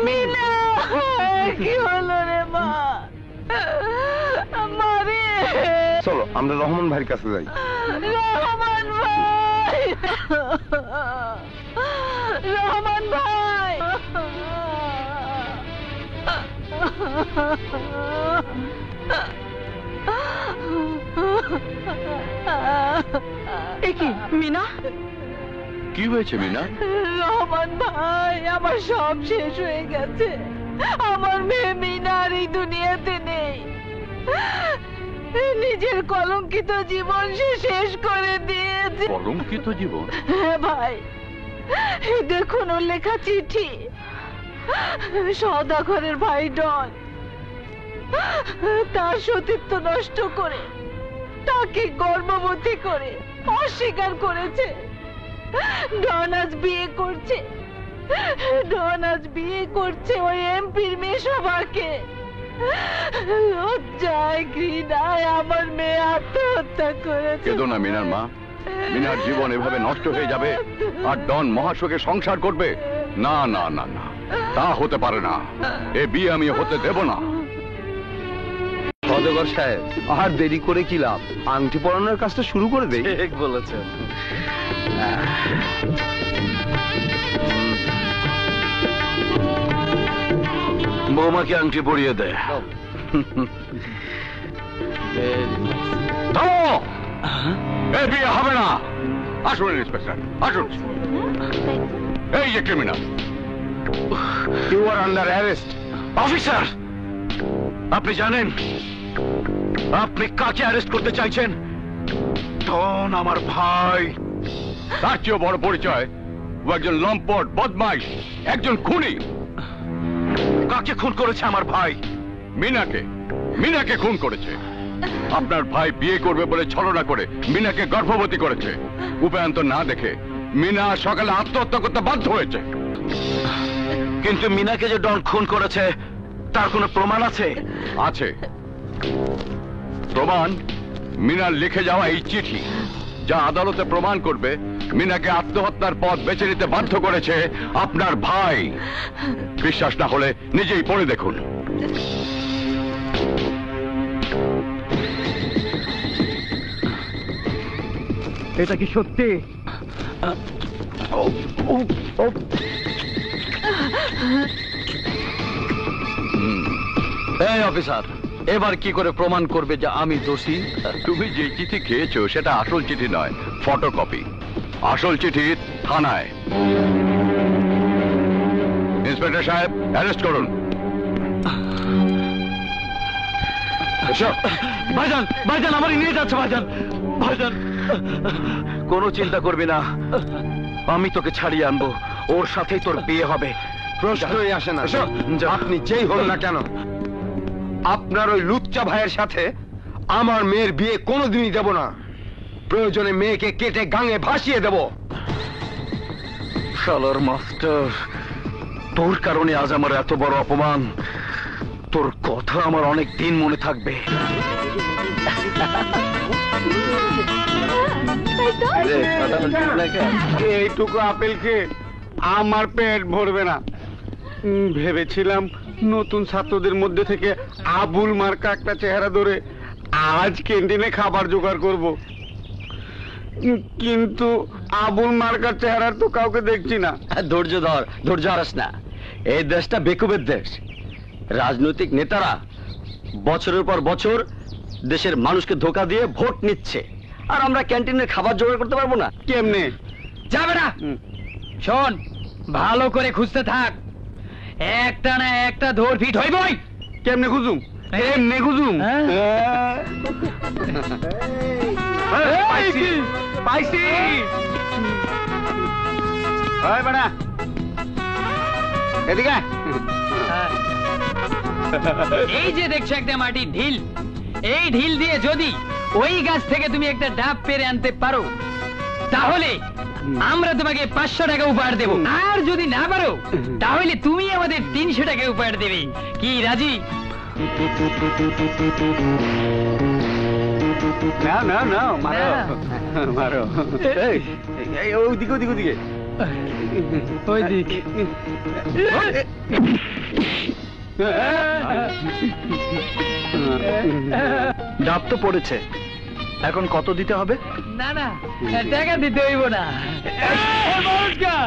মিনা কি হলো রে মা? মারে চলো আমরা রহমান ভাইয়ের কাছে যাই। রহমান ভাই, রহমান ভাই, কি মিনা? কি হয়েছে মিনা? রহমান ভাই, আমার সব শেষ হয়ে গেছে। আমার মেয়ে মিনা আর এই দুনিয়াতে নেই। নিজের কলঙ্কিত জীবন সে শেষ করে দিয়েছে। কলঙ্কিত জীবন? হ্যাঁ ভাই, দেখুন ওর লেখা চিঠি। সওদাগরের ভাই ডন তার সতীত্ব নষ্ট করে তাকে গর্ভবতী করে অস্বীকার করেছে। ডন আজ বিয়ে করছে, ডন আজ বিয়ে করছে ওই এমপির মেয়ে সবাকে। লজ্জায় ঘৃণায় আমার মেয়ে আত্মহত্যা করেছে। কেঁদো না মিনার মা, মিনার জীবন এভাবে নষ্ট হয়ে যাবে আর ডন মহাশোকে সংসার করবে? না না না না, তা হতে পারে না। এ বিয়ে আমি হতে দেব না। সওদাগর সাহেব, আর দেরি করে কি লাভ? আংটি পরানোর কাজটা শুরু করে দেই। ঠিক বলেছেন। বৌমাকে আংটি পরিয়ে দেয়। এই বিয়ে হবে না। আসুন ইন্সপেক্টর, আসুন। এই যে criminal, you are under arrest. Officer, আপনি জানেন আপনি কাকে অ্যারেস্ট করতে চাইছেন? ডন আমার ভাই। তার চেয়েও বড় পরিচয়, ও একজন লম্পট, বদমাইশ, একজন খুনি। কাকে খুন করেছে আমার ভাই? মিনাকে। মিনাকে খুন করেছে। আপনার ভাই বিয়ে করবে বলে ছলনা করে মিনাকে গর্ভবতী করেছে। উপায়ন্তর না দেখে মিনা সকালে আত্মহত্যা করতে বাধ্য হয়েছে। কিন্তু মিনাকে যে ডন খুন করেছে তার কোনো প্রমাণ আছে? আছে প্রমাণ। মিনার লিখে যাওয়া এই চিঠি, যা আদালতে প্রমাণ করবে মিনাকে আত্মহত্যার পথ বেছে নিতে বাধ্য করেছে আপনার ভাই। বিশ্বাস না হলে নিজেই পড়ে দেখুন। এটা কি সত্যি? এই অফিসার, এবার কি করে প্রমাণ করবে যে আমি দোষী? তুমি যে চিঠি খেয়েছো সেটা আসল চিঠি নয়, ফটোকপি। আসল চিঠি থানায়। ইন্সপেক্টর সাহেব, অ্যারেস্ট করুন। ভাইজান, ভাইজান আমার নিয়ে যাচ্ছে। ভাইজান, ভাইজান কোনো চিন্তা করবি না, আমি তোকে ছাড়িয়ে আনবো। ওর সাথেই তোর বিয়ে হবে। প্রশ্নই আসে না। আপনি যেই হন না কেন, আপনার ওই লুচ্চা ভাইয়ের সাথে আমার মেয়ের বিয়ে কোনোদিনই দেব না। প্রয়োজনে মেয়েকে কেটে গাঙে ভাসিয়ে দেব। শালার মাস্টার, তোর কারণে আজ আমার এত বড় অপমান। তোর কথা আমার অনেক দিন মনে থাকবে। এইটুকু আপেল খেয়ে আমার পেট ভরবে না। ভেবেছিলাম নতুন ছাত্রদের মধ্যে থেকে আবুল মার্কা একটা চেহারা ধরে আজ ক্যান্টিনে খাবার জোগাড় করব, কিন্তু আবুল মার্কার চেহারা তো কাউকে দেখছি না। ধৈর্য ধর, ধৈর্য হারাস না। এই দেশটা বেকুবের দেশ। রাজনৈতিক নেতারা বছরের পর বছর দেশের মানুষকে ধোঁকা দিয়ে ভোট নিচ্ছে, আর আমরা ক্যান্টিনের খাবার জোগাড় করতে পারবো না। কেমনে যাবে না? শোন, ভালো করে খুঁজতে থাক। একটা না একটা ধর ফিট হইবই। কেমনে খুঁজুম? এমনে খুঁজুম। পাইছি পাইছি। বেড়া এদিকে। এই যে দেখছো একটা মাটির ঢিল, এই ঢিল দিয়ে যদি ওই গাছ থেকে তুমি একটা ডাব পেরে আনতে পারো, তাহলে আমরা তোমাকে 500 টাকা উপহার দেব। আর যদি না পারো, তাহলে তুমি আমাদের 300 টাকা উপহার দেবে। কি রাজি? না না না মারো মারো এই, এই, ওদিকে ওদিকে ওদিকে ওই দিক ডাব তো পড়েছে, এখন কত দিতে হবে? না না টাকা দিতে হইব না।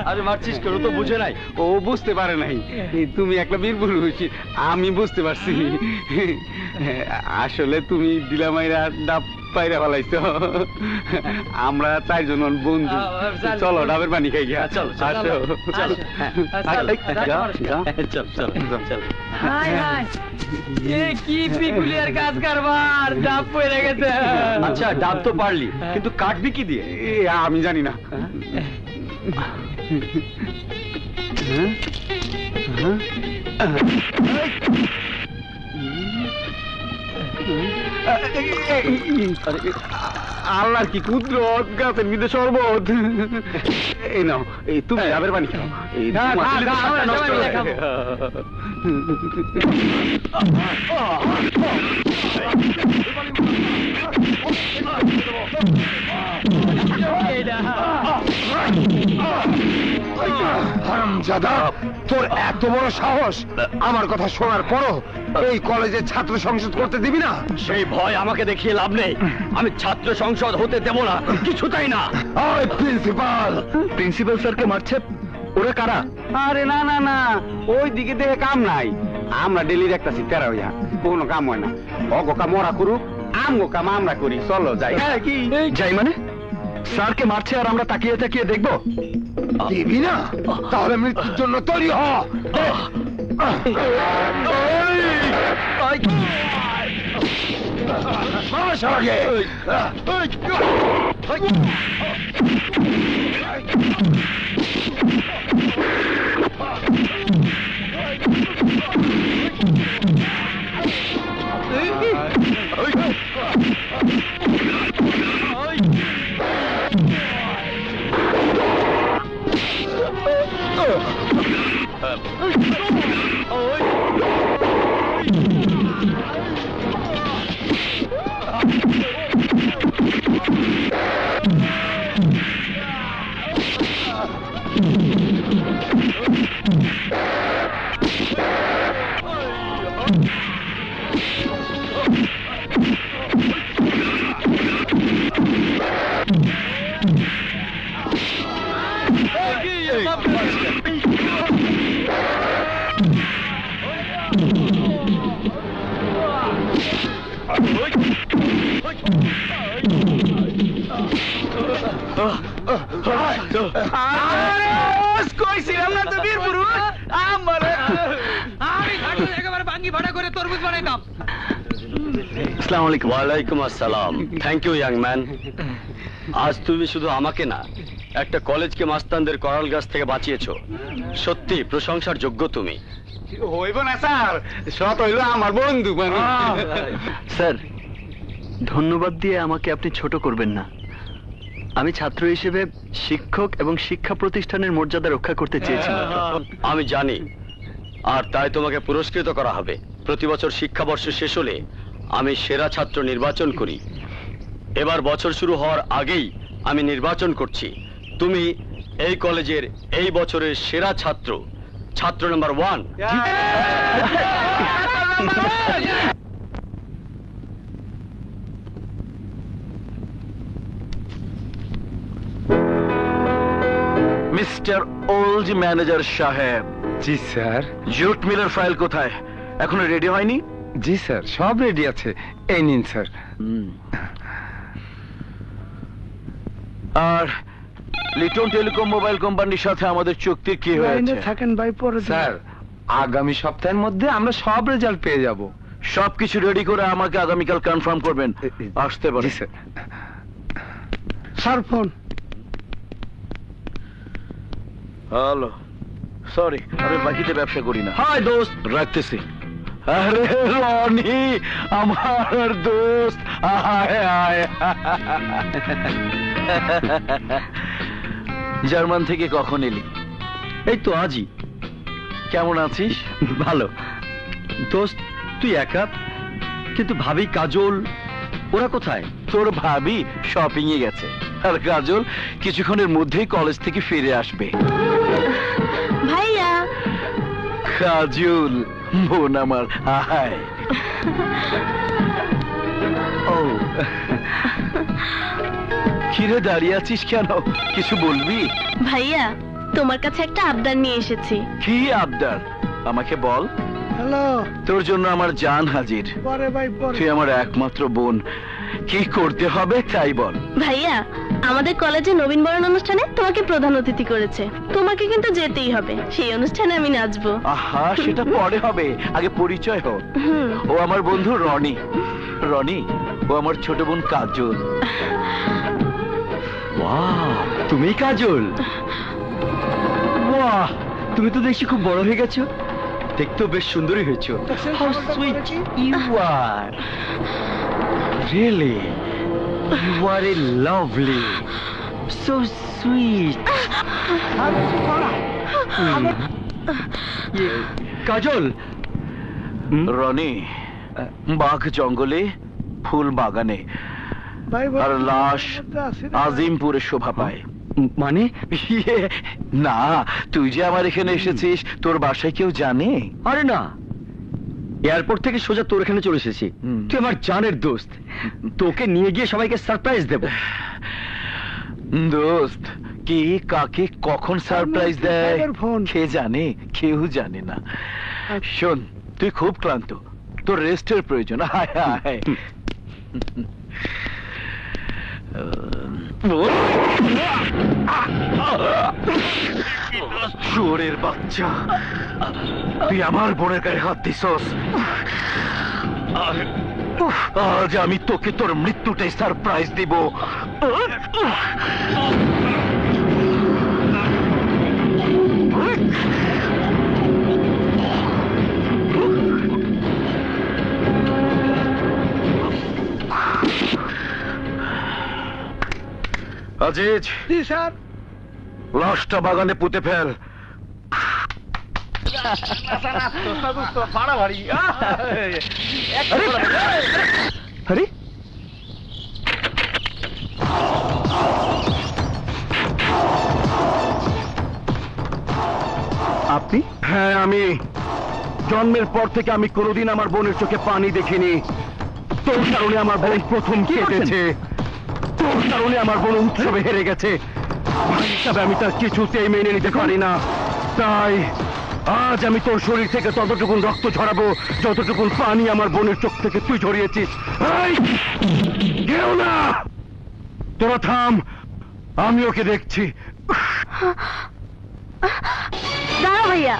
আরে মারছিস কেন, তো বুঝে নাই। ও বুঝতে পারে নাই, তুমি একটা বীরপুর হয়েছি, আমি বুঝতে পারছি। আসলে তুমি ডিলামাইরা ডাব পাইরা ফেলাইছো। আমরা 4 জন বন্ধু, চলো ডাবের পানি খাই গিয়া। চল আসো। চল চল চল। হাই হাই এ কি পিকুলিয়ার কাজ কারবার, ডাব পড়ে গেছে। আচ্ছা ডাব তো পারলি, কিন্তু কাটবি কি দিয়ে? এ, আমি জানি না। আল্লাহর কি কুদরত, গাছের মধ্যে শরবত। এই নাও, এই তুমি ডাবের পানি খাও। এই তোমার দিলে তো শাকটা নষ্ট হয়ে যাবে। হারামজাদা, তোর এত বড় সাহস! আমার কথা শোনার পরও এই কলেজে ছাত্র সংসদ করতে দিবি না? সেই ভয় আমাকে দেখিয়ে লাভ নেই, আমি ছাত্র সংসদ হতে দেব না, কিছুতেই না। ওই প্রিন্সিপাল! প্রিন্সিপাল স্যারকে মারছে, ওরা কারা? আরে না না না, ওই দিকে দেখে কাম নাই। আমরা ডেলি দেখতাছি তেরা হইয়া, কোনো কাম হয় না। অগো কাম ওরা করুক, আমগো কাম আমরা করি। চলো যাই। যাই মানে? স্যারকে মারছে আর আমরা তাকিয়ে তাকিয়ে দেখবো? দিবি না? তাহলে মৃত্যুর জন্য তৈরি হ। মার শালাকে। কইছিলাম না তো বীর পুরুষ, আমারে আমি ঘাটে একেবারে ভাঙ্গি ভাড়া করে তরমুজ বানাইতাম। আসসালামু আলাইকুম। ওয়ালাইকুম আসসালাম। Thank you young man. আজ তুমি শুধু আমাকে না, একটা কলেজকে মাস্তানদের করাল গাছ থেকে বাঁচিয়েছো। সত্যি প্রশংসার যোগ্য তুমি। হইব না স্যার, সৎ হইল আমার বন্ধু। স্যার, ধন্যবাদ দিয়ে আমাকে আপনি ছোট করবেন না। আমি ছাত্র হিসেবে শিক্ষক এবং শিক্ষা প্রতিষ্ঠানের মর্যাদা রক্ষা করতে চেয়েছিলাম। আমি জানি, আর তাই তোমাকে পুরস্কৃত করা হবে। প্রতি বছর শিক্ষাবর্ষ শেষ হলে আমি সেরা ছাত্র নির্বাচন করি। এবার বছর শুরু হওয়ার আগেই আমি নির্বাচন করছি। তুমি এই কলেজের এই বছরের সেরা ছাত্র, ছাত্র নাম্বার 1। মিস্টার ওল্ড ম্যানেজার সাহেব, জি স্যার। জুট মিলের ফাইল কোথায়? এখনো রেডি হয়নি? জি স্যার, সব রেডি আছে। এই নিন স্যার। আর লিটন টেলিকম মোবাইল কোম্পানির সাথে আমাদের চুক্তির কি হয়েছে? থাকেন ভাই, পরে স্যার আগামী সপ্তাহের মধ্যে আমরা সব রেজাল্ট পেয়ে যাব। সবকিছু রেডি করে আমাকে আগামীকাল কনফার্ম করবেন। আসতে পারে। জি sir. Sir phone. Hello, sorry, আমি বাকিতে ব্যবসা করি না। হাই দোস্ত। রাখতেছি। আরে রনি, আমার দোস্ত, আয় আয়। জার্মান থেকে কখন এলি? এই তো আজই। কেমন আছিস? ভালো। দোস্ত তুই একা, কিন্তু ভাবি কাজল ওরা কোথায়? তোর ভাবি শপিং এ গেছে, আর কাজল কিছুক্ষণের মধ্যেই কলেজ থেকে ফিরে আসবে। ভাইয়া কাজল বোন আমার, আয়। ও কিরে দাঁড়িয়ে আছিস কেন, কিছু বলবি? ভাইয়া তোমার কাছে একটা আবদার নিয়ে এসেছি। কি আবদার আমাকে বল। হ্যালো, তোর জন্য আমার জান হাজির, পরে ভাই পরে। তুই আমার একমাত্র বোন, কি করতে হবে তাই বল। ভাইয়া আমাদের কলেজে নবীনবরণ অনুষ্ঠানে তোমাকে প্রধান অতিথি করেছে, তোমাকে কিন্তু যেতেই হবে, সেই অনুষ্ঠানে আমি নাচবো। আহা, সেটা পরে হবে, আগে পরিচয় হোক। হুম। ও আমার বন্ধু রনি। রনি, ও আমার ছোট বোন কাজল। বাহ, তুমি কাজল? বাহ, তুমি তো দেখছি খুব বড় হয়ে গেছো, দেখতেও বেশ সুন্দরী হয়েছো। How sweet you are. Really, you are a lovely, so sweet. কাজল, রনি, বাঘ জঙ্গলে, ফুল বাগানে, আর লাশ আজিমপুরে শোভা পায়। মানে? ইয়ে, না, তুই যে আমার এখানে এসেছিস, তোর বাসায় কেউ জানে? আরে না, এয়ারপোর্ট থেকে সোজা তোর এখানে চলে এসেছি। তুই আমার জানের দোস্ত, তোকে নিয়ে গিয়ে সবাইকে সারপ্রাইজ দেব। দোস্ত, কি কাকে কখন সারপ্রাইজ দেয় কে জানে? কেউ জানে না। শোন, তুই খুব ক্লান্ত, তোর রেস্টের প্রয়োজন। হায় হায়, চোরের বাচ্চা, তুই আমার বোনের গায়ে হাত দিছস। আজ আমি তোকে তোর মৃত্যুটাই সারপ্রাইজ দিব। আজিজ, জি স্যার। লাশটা বাগানে পুঁতে ফেল। আরে আপনি? হ্যাঁ, আমি। জন্মের পর থেকে আমি কোনোদিন আমার বোনের চোখে পানি দেখিনি। তোর কারণে আমার বোন প্রথম কেটেছে, তোর কারণে আমার বোন উৎসবে হেরে গেছে। ভাই হিসাবে আমি তার কিছুতেই মেনে নিতে পারি না। তাই আজ আমি তোর শরীর থেকে ততটুকুন রক্ত ঝরাবো যতটুকুন পানি আমার বোনের চোখ থেকে তুই ঝরিয়েছিস। এই, কেউ না, তোরা থাম, আমি ওকে দেখছি। দাঁড়াও ভাইয়া,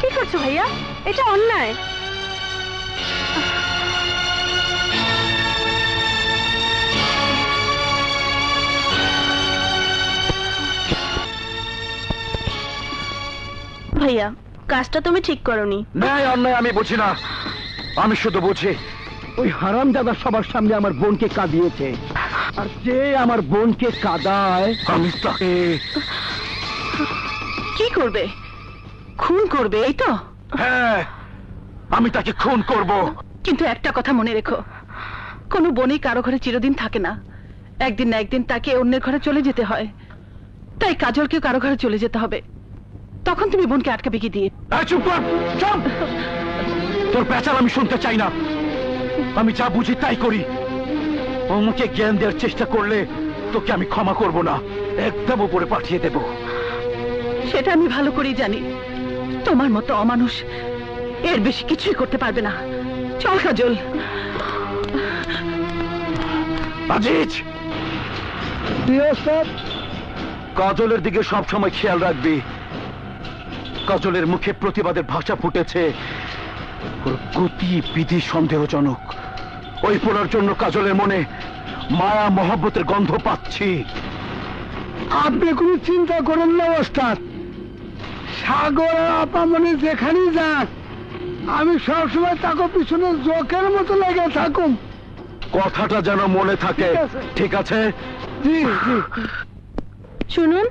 কি করছো ভাইয়া? এটা অন্যায়। ভাইয়া, কাজটা তুমি ঠিক করোনি। ন্যায় অন্যায় আমি বুঝি না, আমি শুধু বুঝি ওই হারামজাদা সবার সামনে আমার বোনকে কাঁদিয়েছে, আর যে আমার বোনকে কাঁদায় আমি তাকে। কি করবে? খুন করবে, এই তো? হ্যাঁ, আমি তাকে খুন করব। কিন্তু একটা কথা মনে রেখো, কোনো বোনই কারো ঘরে চিরদিন থাকে না, একদিন না একদিন তাকে অন্যের ঘরে চলে যেতে হয়। তাই কাজলকেও কারো ঘরে চলে যেতে হবে, তখন তুমি বোনকে আটকাবে কি দিয়ে? এই, চুপ কর, চুপ! তোর পেঁচাল আমি শুনতে চাই না, আমি যা বুঝি তাই করি। অমুকে জ্ঞান দেওয়ার চেষ্টা করলে তোকে আমি ক্ষমা করব না, একদম উপরে পাঠিয়ে দেব। সেটা আমি ভালো করেই জানি, তোমার মতো অমানুষ এর বেশি কিছুই করতে পারবে না। চল কাজল। আজিজ, কাজলের দিকে সব সময় খেয়াল রাখবি। কাজলের মুখে প্রতিবাদের ভাষা ফুটেছে, ওর গতি বিধি সন্দেহজনক। ওই পোলার জন্য কাজলের মনে মায়া মহব্বতের গন্ধ পাচ্ছি। আপনি কোনো চিন্তা করেন না ওস্তাদ, সাগর আর আপামনি যেখানেই যাক আমি সবসময় তাকে পিছনে জোকের মতো লেগে থাকুম। কথাটা যেন মনে থাকে, ঠিক আছে। ঠিক আছে? জি জি। শুনুন,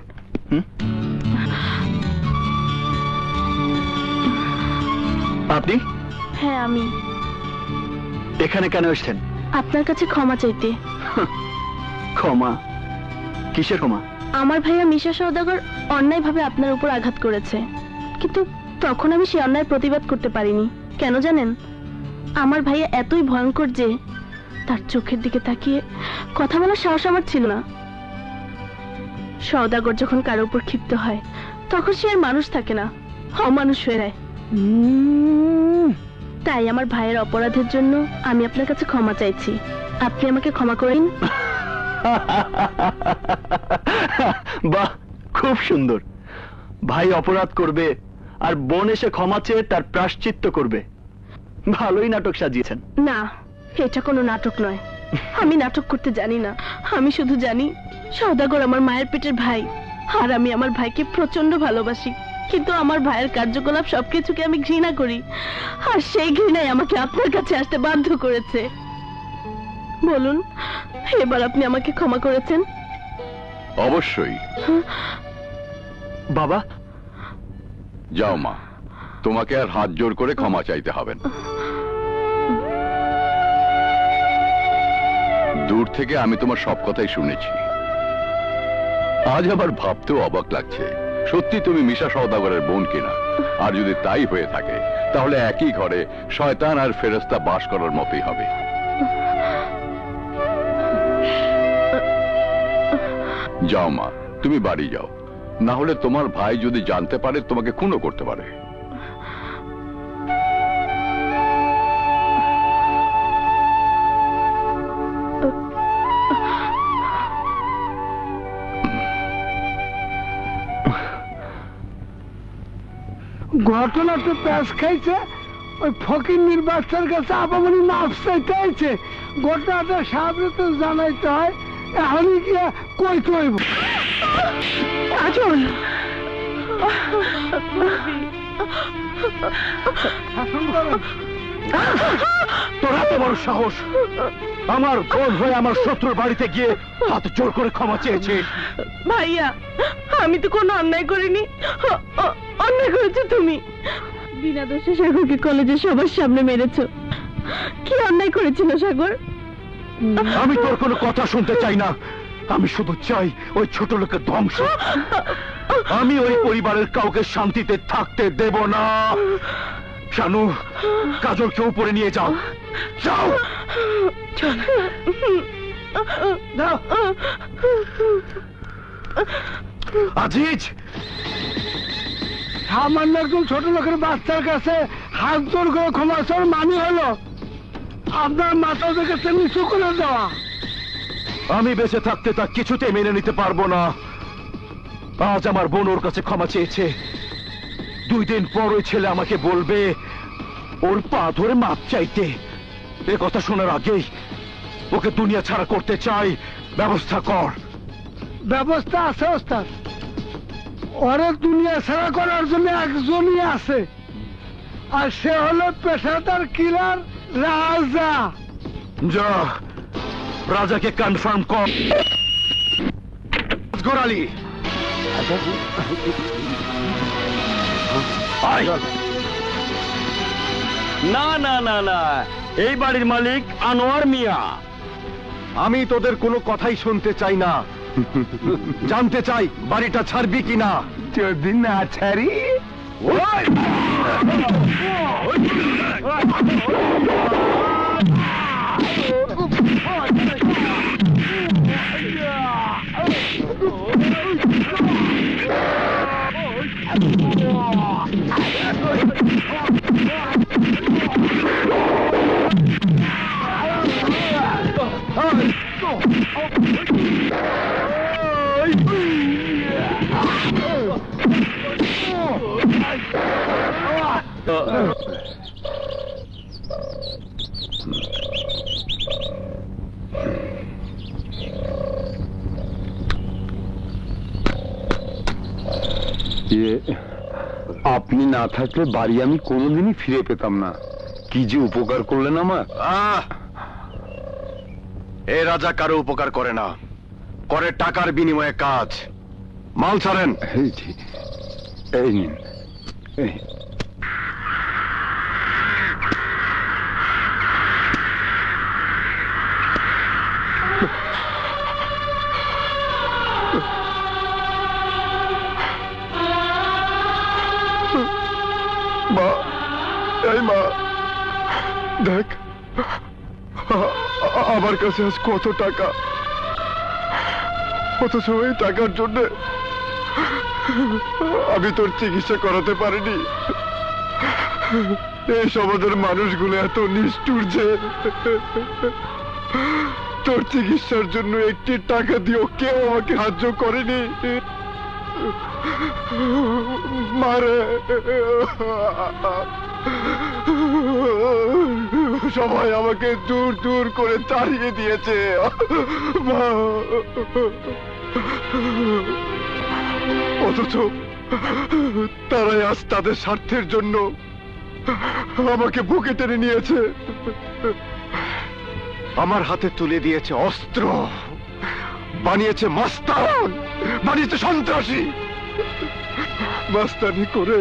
আপনি? হ্যাঁ আমি। এখানে কেন এসেছেন? আপনার কাছে ক্ষমা চাইতে। ক্ষমা? কিসের ক্ষমা? আমার ভাইয়া মিশা সওদাগর অন্যায়ভাবে আপনার উপর আঘাত করেছে, কিন্তু তখন আমি সেই অন্যায় প্রতিবাদ করতে পারিনি। কেন জানেন? আমার ভাইয়া এতই ভয়ঙ্কর যে তার চোখের দিকে তাকিয়ে কথা বলার সাহস আমার ছিল না। সওদাগর যখন কারো উপর ক্ষিপ্ত হয় তখন সে আর মানুষ থাকে না, অমানুষ হয়ে যায়। তাই আমার ভাইয়ের অপরাধের জন্য আমি আপনার কাছে ক্ষমা চাইছি। আপনি আমাকে ক্ষমা করেন। বাহ, খুব সুন্দর। ভাই অপরাধ করবে আর বোন এসে ক্ষমা চেয়ে তার প্রায়শ্চিত্ত করবে। ভালোই নাটক সাজিয়েছেন। না, এটা কোনো নাটক নয়। আমি নাটক করতে জানি না। আমি শুধু জানি সওদাগর আমার মায়ের পেটের ভাই, আর আমি আমার ভাইকে প্রচন্ড ভালোবাসি। কিন্তু আমার ভাইয়ের কার্যকলাপ সবকিছুকে আমি ঘৃণা করি, আর সেই ঘৃণাই আমাকে আপনার কাছে আসতে বাধ্য করেছে। বলুন, এবার আপনি আমাকে ক্ষমা করেছেন? অবশ্যই। বাবা, যাও মা, তোমাকে আর হাত জোর করে ক্ষমা চাইতে হবে না। দূর থেকে আমি তোমার সব কথাই শুনেছি। আজ আবার ভাবতেও অবাক লাগছে, সত্যি তুমি মিশা সওদাগরের বোন কিনা। আর যদি তাই হয়ে থাকে তাহলে একই ঘরে শয়তান আর ফেরেশতা বাস করার মতোই হবে। যাও মা, তুমি বাড়ি যাও, না হলে তোমার ভাই যদি জানতে পারে তোমাকে খুনও করতে পারে। ঘটনা তো প্যাস খাইছে, ওই ফকির বাচ্চার কাছে আপামনি মাফ চাইতে আইছে। ঘটনাটা সামনে তো জানাইতে হয়, এখনই গিয়া কইতে হইব। কাজল, তোর এত বড় সাহস! আমার বোন হয়ে আমার শত্রুর বাড়িতে গিয়ে হাত জোর করে ক্ষমা চেয়েছে। ভাইয়া, আমি তো কোনো অন্যায় করিনি। অন্যায় করেছো তুমি। বিনা দোষে সাগরকে কলেজে সবার সামনে মেরেছো। কি অন্যায় করেছিল সাগর? আমি তোর কোনো কথা শুনতে চাই না। আমি শুধু চাই ওই ছোট লোকের ধ্বংস। আমি ওই পরিবারের কাউকে শান্তিতে থাকতে দেব না। শানু, কাজলকে উপরে নিয়ে যাও। যাও, যাও। আজিজ, সামান্য একজন ছোট লোকের বাচ্চার কাছে হাত জোর করে ক্ষমা চাওয়ার মানে হলো আপনার মাথা থেকে নিচু করে দেওয়া। আমি বেঁচে থাকতে তা কিছুতে মেনে নিতে পারবো না। আজ আমার বোন ওর কাছে ক্ষমা চেয়েছে, 2 দিন পর ওই ছেলে আমাকে বলবে ওর পা ধরে মাপ চাইতে। এ কথা শোনার আগেই ওকে দুনিয়া ছাড়া করতে চাই। ব্যবস্থা কর। ব্যবস্থা আছে ওস্তাদ, ওরে দুনিয়া ছাড়া করার জন্য একজনই আছে, আর সে হলো পেশাদার কিলার রাজা। যা, রাজাকে কনফার্ম কর। গোড়ালি, না না না না, এই বাড়ির মালিক আনোয়ার মিয়া। আমি তোদের কোনো কথাই শুনতে চাই না। জানতে চাই বাড়িটা ছাড়বি কিনা। যদি না ছাড়ি আপনি না থাকলে বাড়ি আমি কোনোদিনই ফিরে পেতাম না। কি যে উপকার করলেন আমার। এ রাজা কারো উপকার করে না, করে টাকার বিনিময়ে কাজ। মাল ছাড়েন। এই নিন। দেখ আমার কাছে আজ কত টাকা, অথচ এই টাকার জন্য আমি তোর চিকিৎসা করাতে পারিনি। এই সমাজের মানুষগুলো এত নিষ্ঠুর যে তোর চিকিৎসার জন্য একটি টাকা দিয়েও কেউ আমাকে সাহায্য করেনি। মারে সবাই আমাকে দূর দূর করে তাড়িয়ে দিয়েছে। অথচ তারাই আজ তাদের স্বার্থের জন্য আমাকে বুকে টেনে নিয়েছে, আমার হাতে তুলে দিয়েছে অস্ত্র, বানিয়েছে মাস্তান, বানিয়েছে সন্ত্রাসী। মাস্তানি করে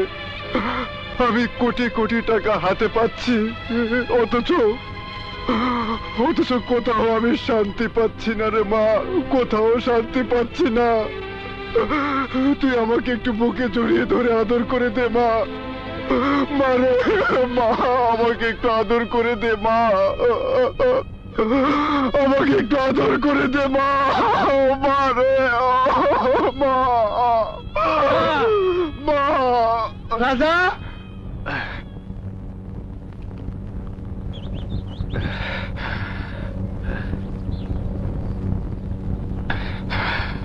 আমি কোটি কোটি টাকা হাতে পাচ্ছি, অথচ কোথাও আমি শান্তি পাচ্ছি না রে মা, কোথাও শান্তি পাচ্ছি না। তুই আমাকে একটু বুকে জড়িয়ে ধরে আদর করে দে মা। মারে মা, আমাকে একটু আদর করে দে মা, আমাকে একটু আদর করে দে মা। মারে মা, মা। রাজা,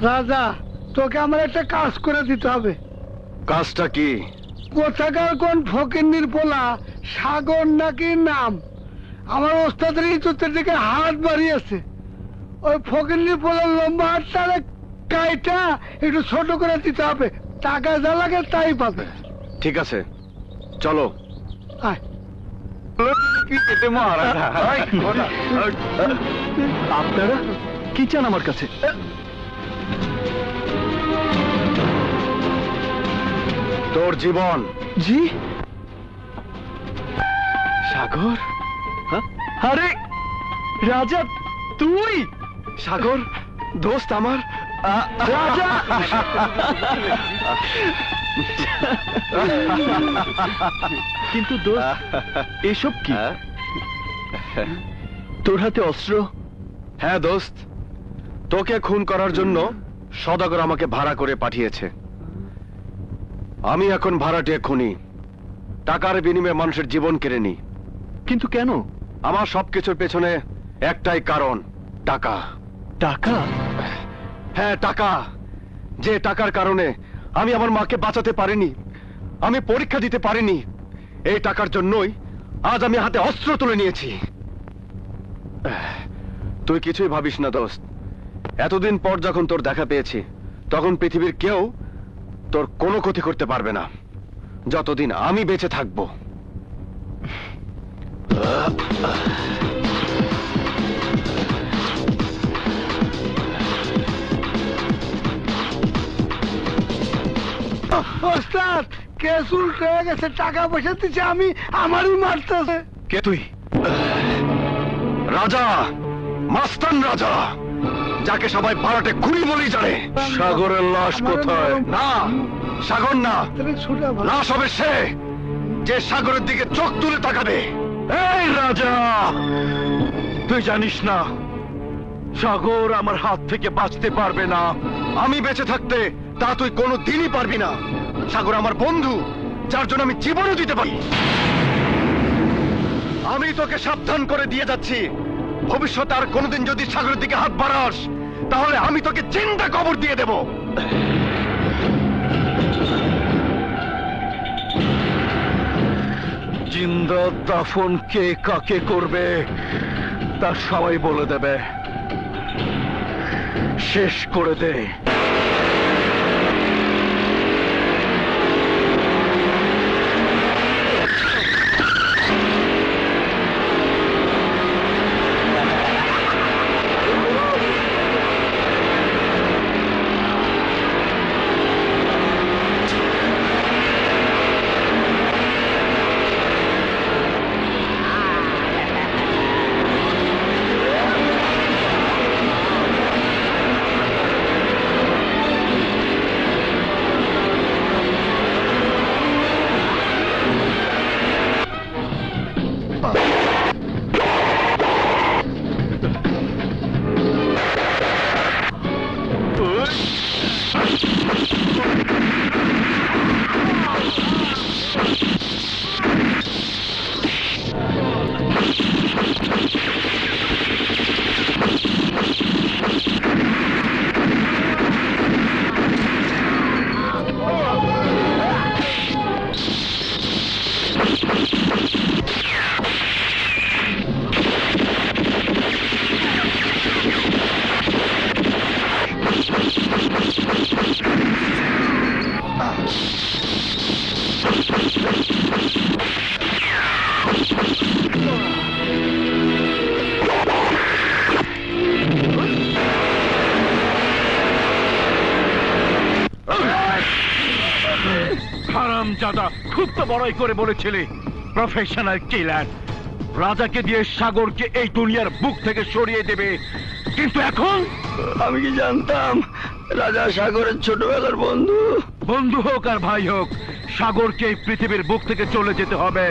রাজা, তোকে আমার একটা কাজ করে দিতে হবে। কাজটা কি? কোথাকার কোন ফকিন্নির পোলা সাগর নাকি নাম, আমার ওস্তাদের ইজ্জতের দিকে হাত বাড়িয়েছে। ওই ফকিন্নির পোলার লম্বা হাতটা কাইটা একটু ছোট করে দিতে হবে, টাকা যা লাগে তাই পাবে। ঠিক আছে, চলো। আয়। আপনারা কি চান আমার কাছে? তোর জীবন। জি সাগর? আরে রাজা, তুই? সাগর দোস্ত আমার। রাজা, কিন্তু দোস্ত এসব কি? তোর হাতে অস্ত্র? হ্যাঁ দোস্ত, তোকে খুন করার জন্য সওদাগর আমাকে ভাড়া করে পাঠিয়েছে। আমি এখন ভাড়াটিয়া খুনি, টাকার বিনিময়ে মানুষের জীবন কেড়ে নি। কিন্তু কেন? আমার সবকিছুর পেছনে একটাই কারণ, টাকা। টাকা? হ্যাঁ টাকা, যে টাকার কারণে আমি আমার মাকে বাঁচাতে পারিনি, আমি পরীক্ষা দিতে পারিনি। এই টাকার জন্যই আজ আমি হাতে অস্ত্র তুলে নিয়েছি। তুই কিছুই ভাবিস না দোস্ত, এতদিন পর যখন তোর দেখা পেয়েছি তখন পৃথিবীর কেউ তোর কোনো ক্ষতি করতে পারবে না, যতদিন আমি বেঁচে থাকবো। ওস্তাদ, কেস উল্টে গেছে, টাকা পয়সা দিচ্ছে, আমি আমারই মারতেছে। কে তুই? রাজা, মাস্তান রাজা, যাকে সবাই ভাড়াটে খুনি বলেই জানে। সাগরের লাশ কোথায়? না, সাগর না, লাশ হবে সে, যে সাগরের দিকে চোখ তুলে তাকাবে। এই রাজা, তুই জানিস না সাগর আমার হাত থেকে বাঁচতে পারবে না। আমি বেঁচে থাকতে তা তুই কোনো দিনই পারবি না। সাগর আমার বন্ধু, যার জন্য আমি জীবনও দিতে পারি। আমি তোকে সাবধান করে দিয়ে যাচ্ছি, ভবিষ্যতে আর কোনোদিন যদি সাগরের দিকে হাত বাড়াস তাহলে আমি তোকে চিন্তা কবর দিয়ে দেব। জিন্দা দাফন কে কাকে করবে তা সবাই বলে দেবে। শেষ করে দে। দাদা, খুব তো বড়াই করে বলেছিলে প্রফেশনাল কিলার। রাজাকে দিয়ে সাগরকে এই দুনিয়ার বুক থেকে সরিয়ে দেবে, কিন্তু এখন আমি কি জানতাম রাজা সাগরের ছোটবেলার বন্ধু। বন্ধু হোক আর ভাই হোক, সাগরকে এই পৃথিবীর বুক থেকে চলে যেতে হবে।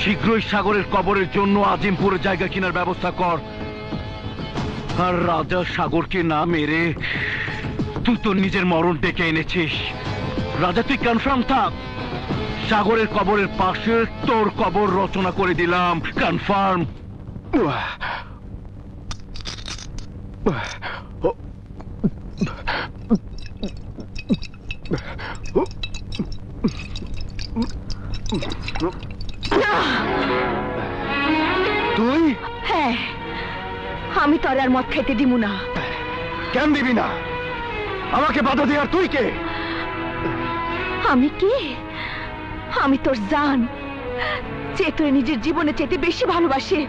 শীঘ্রই সাগরের কবরের জন্য আজিমপুরে জায়গা কেনার ব্যবস্থা কর। আর রাজা সাগরকে না মেরে তুই তোর নিজের মরণ ডেকে এনেছিস। রাজা, তুই কনফার্ম থাক, সাগরের কবরের পাশে তোর কবর রচনা করে দিলাম। কনফার্ম। তুই হ্যাঁ, আমি তোর আর মদ খাইতে দিমু না। কেন দিবি না? আমাকে বাধা দেওয়ার তুই কে? আমি কি? আমি তোর জান, যে তোর নিজের জীবনে চেতে বেশি ভালোবাসে,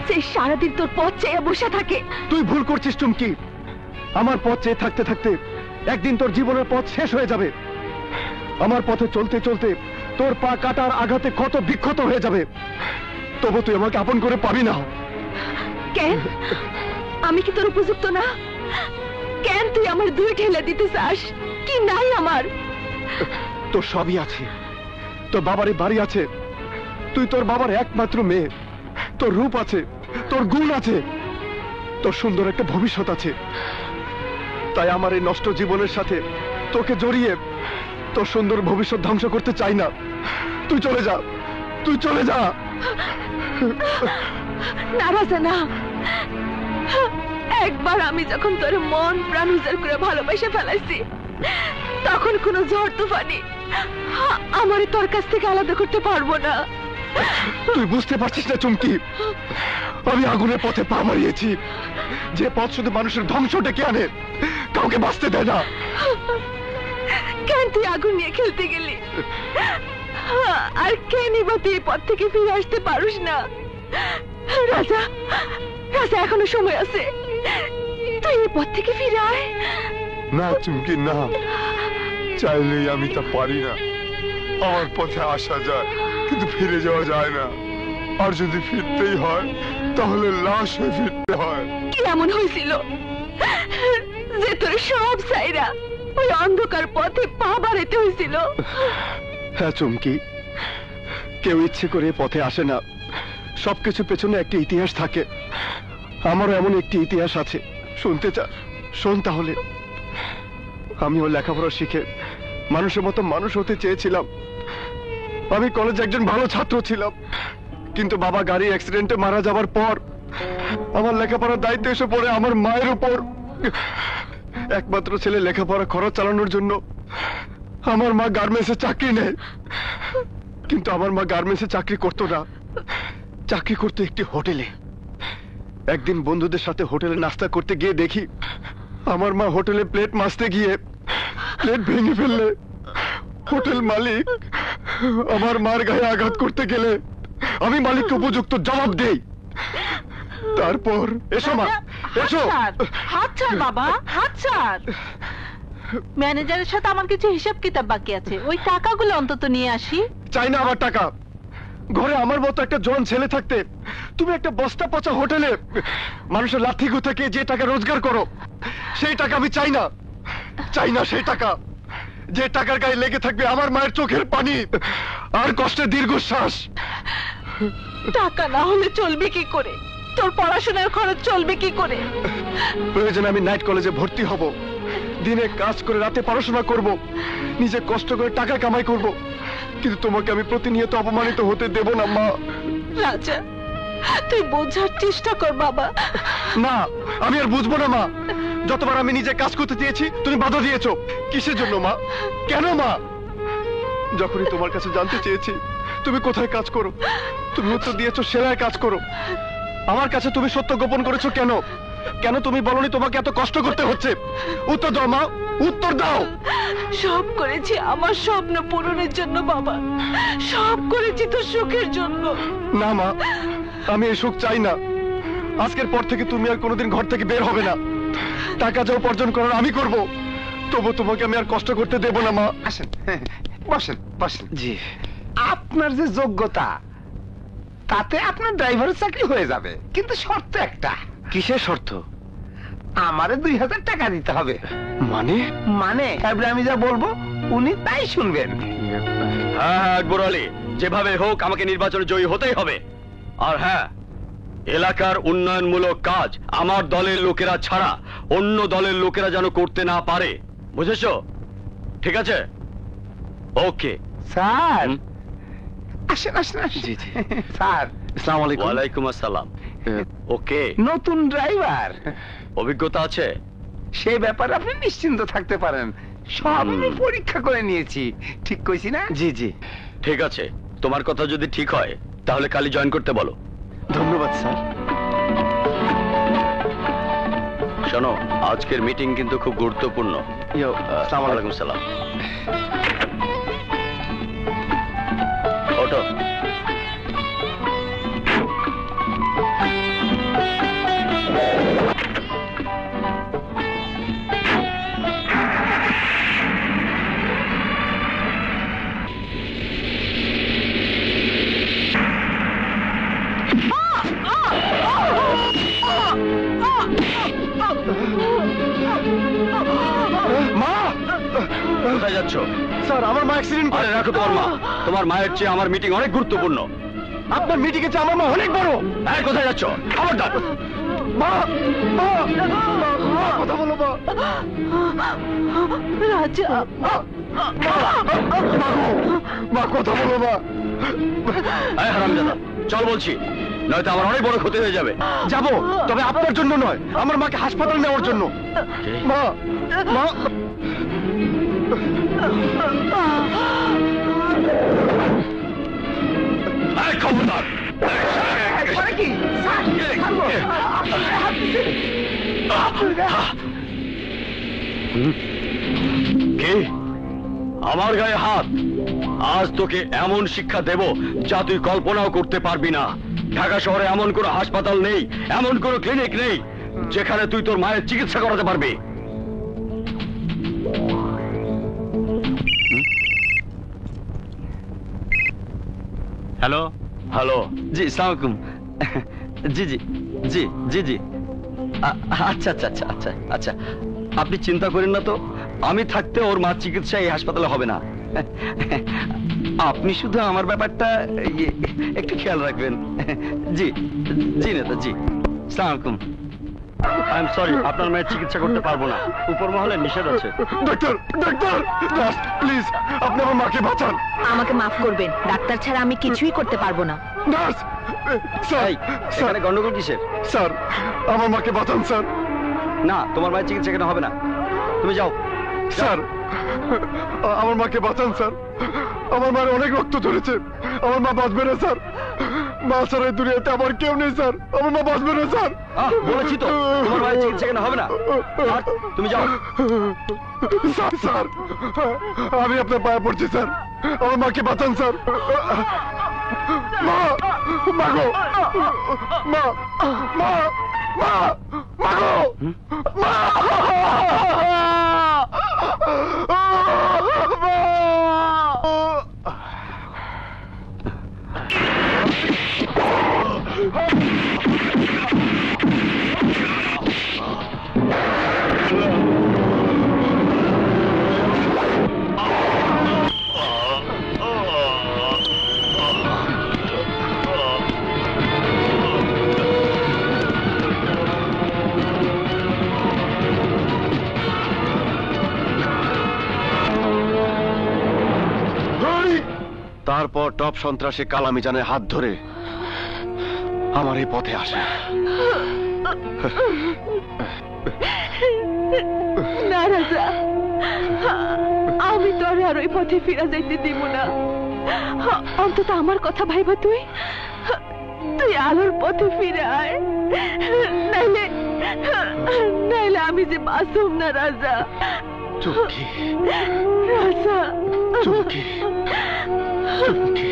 যে সারাদিন তোর পথ চেয়ে বসে থাকে। তুই ভুল করছিস চুমকি। আমার পথ চেয়ে থাকতে থাকতে একদিন তোর জীবনের পথ শেষ হয়ে যাবে। আমার পথে চলতে চলতে তোর পা কাটার আঘাতে ক্ষত বিক্ষত হয়ে যাবে, তবু তুই আমাকে আপন করে পাবি না। কেন? আমি কি তোর উপযুক্ত না? কেন তুই আমার দুই ঠেলে দিতে চাস? কি নাই আমার? তোর সবই আছে, তোর বাবারই বাড়ি আছে, তুই তোর বাবার একমাত্র মেয়ে, তোর রূপ আছে, তোর গুণ আছে, তোর সুন্দর একটা ভবিষ্যৎ আছে। তাই আমার এই নষ্ট জীবনের সাথে তোকে জড়িয়ে তোর সুন্দর ভবিষ্যৎ ধ্বংস করতে চাই না। তুই চলে যা, তুই চলে যা। নারাজ না। একবার আমি যখন তোর মন প্রাণ উজাড় করে ভালোবাসে ফেলাইছি, তখন কোনো ঝড় তুফানি আমারে তোর কাছ থেকে আলাদা করতে পারবো না। তুই বুঝতে পারছিস না চুমকি, আমি আগুনের পথে পা মারিয়েছি, যে পথ শুধু মানুষের ধ্বংস ডেকে আনে, কাউকে বাঁচতে দেয় না। কেন তুই আগুন নিয়ে খেলতে গেলি? আর কেনই বা তুই এই পথ থেকে ফিরে আসতে পারিস না? রাজা, রাজা, এখনো সময় আছে, তুই এই পথ থেকে ফিরে আয়। না চুমকি না, চাইলেই আমি তা পারি না। আমার পথে আসা যায়, কিন্তু ফিরে যাওয়া যায় না। আর যদি ফিরতেই হয়, তাহলে লাশ হয়ে ফিরতে হয়। কি এমন হয়েছিল যে তোর সব সাইরা ওই অন্ধকার পথে পা বাড়াইতে হয়েছিল? হ্যাঁ চুমকি, কেউ ইচ্ছে করে পথে আসে না, সবকিছু পেছনে একটা ইতিহাস থাকে। আমারও এমন একটি ইতিহাস আছে, শুনতে চাস? শোন তাহলে। আমিও লেখাপড়া শিখে মানুষের মতো মানুষ হতে চেয়েছিলাম। আমি কলেজে একজন ভালো ছাত্র ছিলাম, কিন্তু বাবা গাড়ি অ্যাক্সিডেন্টে মারা যাবার পর আমার লেখাপড়ার দায়িত্ব এসে পড়ে আমার মায়ের উপর। একমাত্র ছেলে লেখাপড়া খরচ চালানোর জন্য আমার মা গার্মেন্টসে চাকরি নেয়, কিন্তু আমার মা গার্মেন্টসে চাকরি করতো না, চাকরি করতো একটি হোটেলে। একদিন বন্ধুদের সাথে হোটেলে নাস্তা করতে গিয়ে দেখি আমার মা হোটেলে প্লেট মাজতে গিয়ে প্লেট ভেঙে ফেললে হোটেল মালিক আমার মার গায়ে আঘাত করতে গেলে আমি মালিককে উপযুক্ত জবাব দেই। তারপর এসো মা, এসো। হাত ছাড় বাবা, হাত ছাড়। ম্যানেজারের সাথে আমার কিছু হিসাব কিতাব বাকি আছে, ওই টাকাগুলো অন্তত নিয়ে আসি। চাই না আমার টাকা। ঘরে আমার মতো একটা জন ছেলে থাকতে তুমি একটা বস্তা পচা হোটেলে মানুষের লাথি গুঁথে যে টাকা রোজগার করো, সেই টাকা আমি চাই না। চাই না সেই টাকা, যে টাকার গায়ে লেগে থাকবে আমার মায়ের চোখের পানি আর কষ্টের দীর্ঘশ্বাস। টাকা না হলে চলবে কি করে? তোর পড়াশোনার খরচ চলবে কি করে? প্রয়োজনে আমি নাইট কলেজে ভর্তি হব, দিনে কাজ করে রাতে পড়াশোনা করব, নিজে কষ্ট করে টাকা কামাই করব, কিন্তু তোমাকে আমি প্রতিনিয়ত অপমানিত হতে দেব না মা। রাজা, তুই বোঝার চেষ্টা কর বাবা। না, আমি আর বুঝবো না মা। যতবার আমি নিজে কাজ করতে চেয়েছি তুমি বাধা দিয়েছো। কিসের জন্য মা? কেন মা? যখনই তোমার কাছে জানতে চেয়েছি তুমি কোথায় কাজ করো, তুমি উত্তর দিয়েছো সেলাইয়ের কাজ করো। আমার কাছে তুমি সত্য গোপন করেছো কেন? কেন তুমি বলনি তোমাকে এত কষ্ট করতে হচ্ছে? উত্তর দাও মা, উত্তর দাও। সব করেছি আমার স্বপ্ন পূরণের জন্য বাবা, সব করেছি তোর সুখের জন্য। না মা, আমি এই সুখ চাই না। আজকের পর থেকে তুমি আর কোনোদিন ঘর থেকে বের হবে না। টাকা যা উপার্জন করার আমি করব, তবু তোমাকে আমি আর কষ্ট করতে দেব না মা। আসেন, বসেন বসেন। জি। আপনার যে যোগ্যতা, তাতে আপনার ড্রাইভারের চাকরি হয়ে যাবে, কিন্তু শর্ত একটা। কিসের শর্ত? আমারে 2000 টাকা দিতে হবে। মানে? মানে এবারে আমি যা বলবো উনি তাই শুনবেন। হ্যাঁ হ্যাঁ আকবর আলী, যেভাবে হোক আমাকে নির্বাচনে জয়ী হতেই হবে। আর হ্যাঁ, এলাকার উন্নয়নমূলক কাজ আমার দলের লোকেরা ছাড়া অন্য দলের লোকেরা যেন করতে না পারে, বুঝেছো? ঠিক আছে? ওকে স্যার আসেন আসেন আসেন। জি, জি। স্যার আসসালামু আলাইকুম। ওয়ালাইকুম আসসালাম। ওকে, নতুন ড্রাইভার, অভিজ্ঞতা আছে? সেই ব্যাপারে আপনি নিশ্চিন্ত থাকতে পারেন। সব আমি পরীক্ষা করে নিয়েছি। ঠিক কইছি না? জি জি। ঠিক আছে, তোমার কথা যদি ঠিক হয় তাহলে কালই জয়েন করতে বলো। ধন্যবাদ স্যার। শোনো, আজকের মিটিং কিন্তু খুব গুরুত্বপূর্ণ। আসসালামু আলাইকুম। ওয়ালাইকুম সালাম। ওঠো। মা! কোথায় যাচ্ছ? স্যার, আমার মা অ্যাক্সিডেন্ট আরে রাখো তোমার মা। তোমার মায়ের চেয়ে আমার মিটিং অনেক গুরুত্বপূর্ণ। আপনার মিটিং এ আমার মা অনেক বড়। এই, কোথায় যাচ্ছ? খবরদার। মা! মা! মা, কথা বলো মা। রাজা, মা, কথা বলো মা। এই হারামজাদা, চল বলছি, নয়তো আমার অনেক বড় ক্ষতি হয়ে যাবে। যাবো, তবে আপনার জন্য নয়, আমার মাকে হাসপাতালে নেওয়ার জন্য। মা! মা! এই, খবরদার। করে কি? স্যার, ছাড়বো। আপনার হাত দিছে। কি? আমার গায়ে হাত? আজ তোকে এমন শিক্ষা দেব যা তুই কল্পনাও করতে পারবি না। ঢাকা শহরে এমন কোনো হাসপাতাল নেই, এমন কোনো ক্লিনিক নেই যেখানে তুই তোর মায়ের চিকিৎসা করাতে পারবি। হ্যালো। হ্যালো। জি, আসসালামু আলাইকুম। জি জি জি জি জি। আচ্ছা আচ্ছা আচ্ছা আচ্ছা আচ্ছা, আপনি চিন্তা করেন না তো, আমি থাকতে ওর মার চিকিৎসা এই হাসপাতালে হবে না। আপনি শুধু আমার ব্যাপারটা একটু খেয়াল রাখবেন। জি জি নেতা, জি। আসসালামু আলাইকুম। আই এম সরি, আপনার মায়ের চিকিৎসা করতে পারবো না, উপর মহলে নিষেধ আছে। ডাক্তার, ডাক্তার, প্লিজ আপনি আমার মাকে বাঁচান। আমাকে মাফ করবেন, ডাক্তার ছাড়া আমি কিছুই করতে পারবো না। নার্স! স্যার, এই, স্যার, এখানে গন্ডগোল কিসের? স্যার, আমার মাকে বাঁচান স্যার। না, তোমার মায়ের চিকিৎসা এখানে হবে না, তুমি যাও। স্যার, আমার মাকে বাঁচান স্যার। আমার মায়ের অনেক রক্ত ঝরেছে, আমার মা বাঁচবে না স্যার। মা ছাড়া এই দুনিয়াতে আমার কেউ নেই স্যার, আমার মা বাঁচবে না স্যার। বলেছি তো, তোমার মায়ের চিকিৎসা এখানে হবে না, আর তুমি যাও। স্যার, স্যার, আমি আপনার পায়ে পড়ছি স্যার, আমার মাকে বাঁচান স্যার। মা! মা গো! মা! মা! মা! মা গো! মা! তারপর টপ সন্ত্রাসী কালামিজানের হাত ধরে আমার এই পথে আসে। না রাজা, আমি তোরে আর ওই পথে ফিরা যাইতে দিব না। অন্তত আমার কথা ভাইবা, তুই তুই আলোর পথে ফিরে আয়, নাইলে নাইলে আমি যে বাঁচুম না রাজা। চুমকি, রাজা, চুমকি, চুমকি।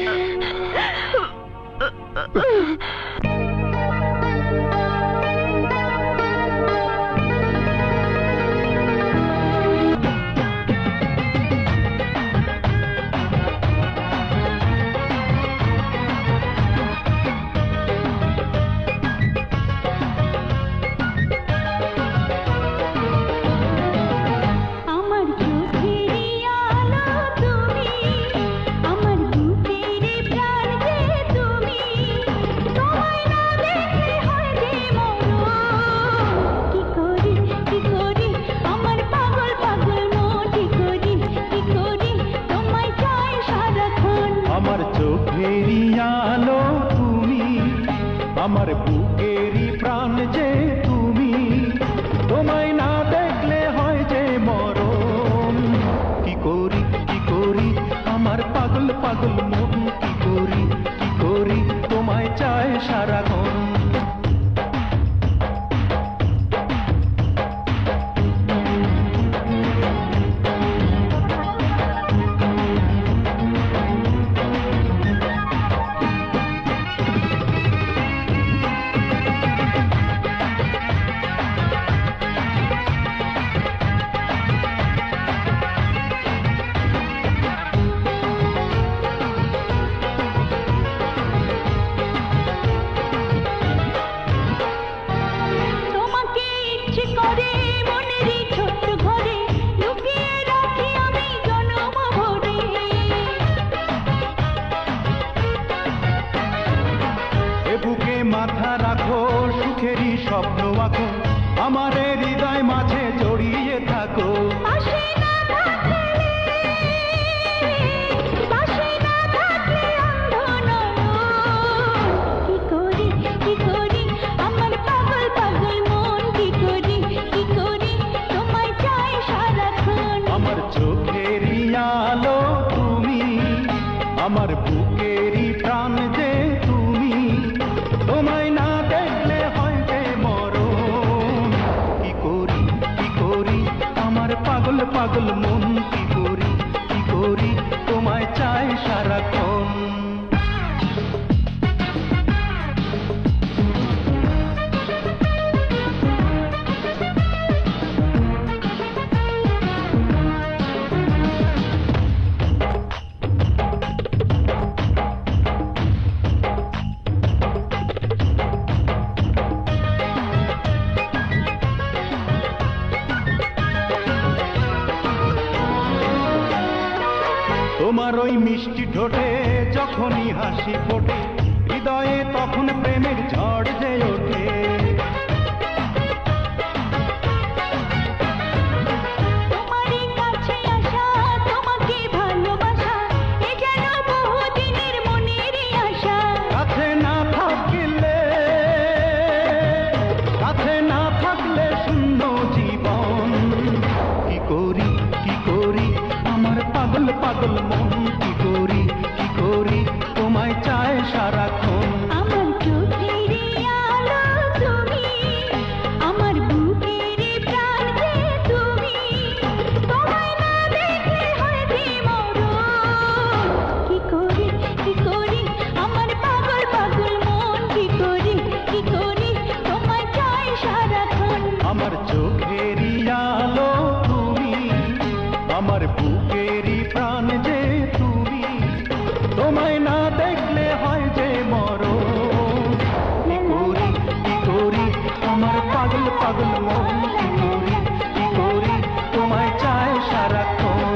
বুকেরই প্রাণ যে তুমি, তোমায় না দেখলে হয় যে মরণ। কি করি আমার পাগল পাগল মন, কি করি তোমায় চায় সারাক্ষণ। মাথা রাখো, সুখেরই স্বপ্ন আঁকো, আমার হৃদয় মাঝে জড়িয়ে থাকো। কি করি আমার পাগল পাগল মন, কি করি তোমায় চাই সারাক্ষণ। আমার চোখেরই আলো তুমি, আমার বুকেরই প্রাণ যে তুমি, তোমায় না দেখলে হয় যে মরণ। কি করি আমার পাগল পাগল মন, কি করি তোমায় চাই সারাক্ষণ। তোমার ওই মিষ্টি ঠোঁটে যখনই হাসি ফোটে, হৃদয়ে তখন প্রেমের ঝড় যে ওঠে। তোমারই কাছে আসা, তোমাকে ভালোবাসা, এ যেন বহুদিনের মনেরই আশা। কাছে না থাকলে শূন্য জীবন। কি করি আমার পাগল পাগল মন, কি করি তোমায় চায় সারাক্ষণ। আমার চোখেরই আলো তুমি, আমার বুকেরই প্রাণ যে তুমি, তোমায় না দেখলে হয় যে মরণ। কি করি আমার পাগল পাগল মন, কি করি তোমায় চাই সারাক্ষণ। আমার চোখেরই আলো তুমি, আমার বুকেরই প্রাণ যে তুমি, তোমায় না দেখলে হয় যে মরণ। কি করি আমার পাগল পাগল মন, কি করি তোমায় চায় সারাক্ষণ।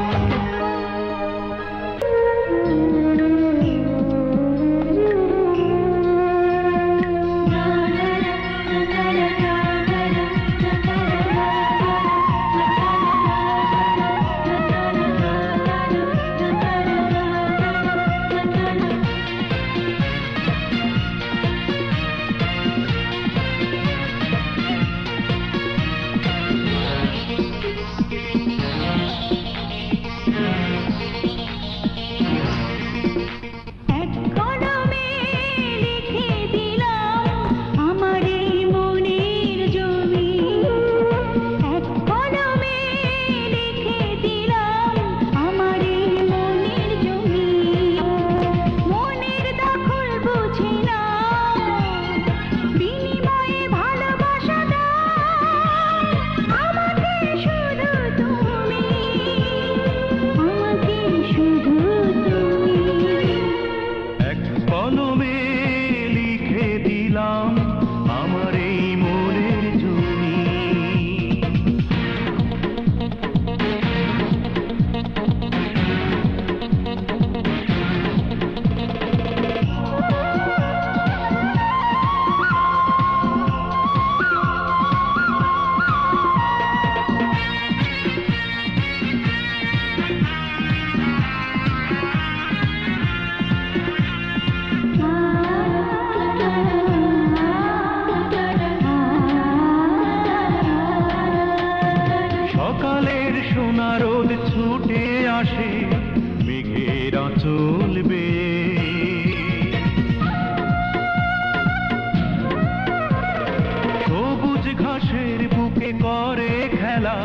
করে খেলা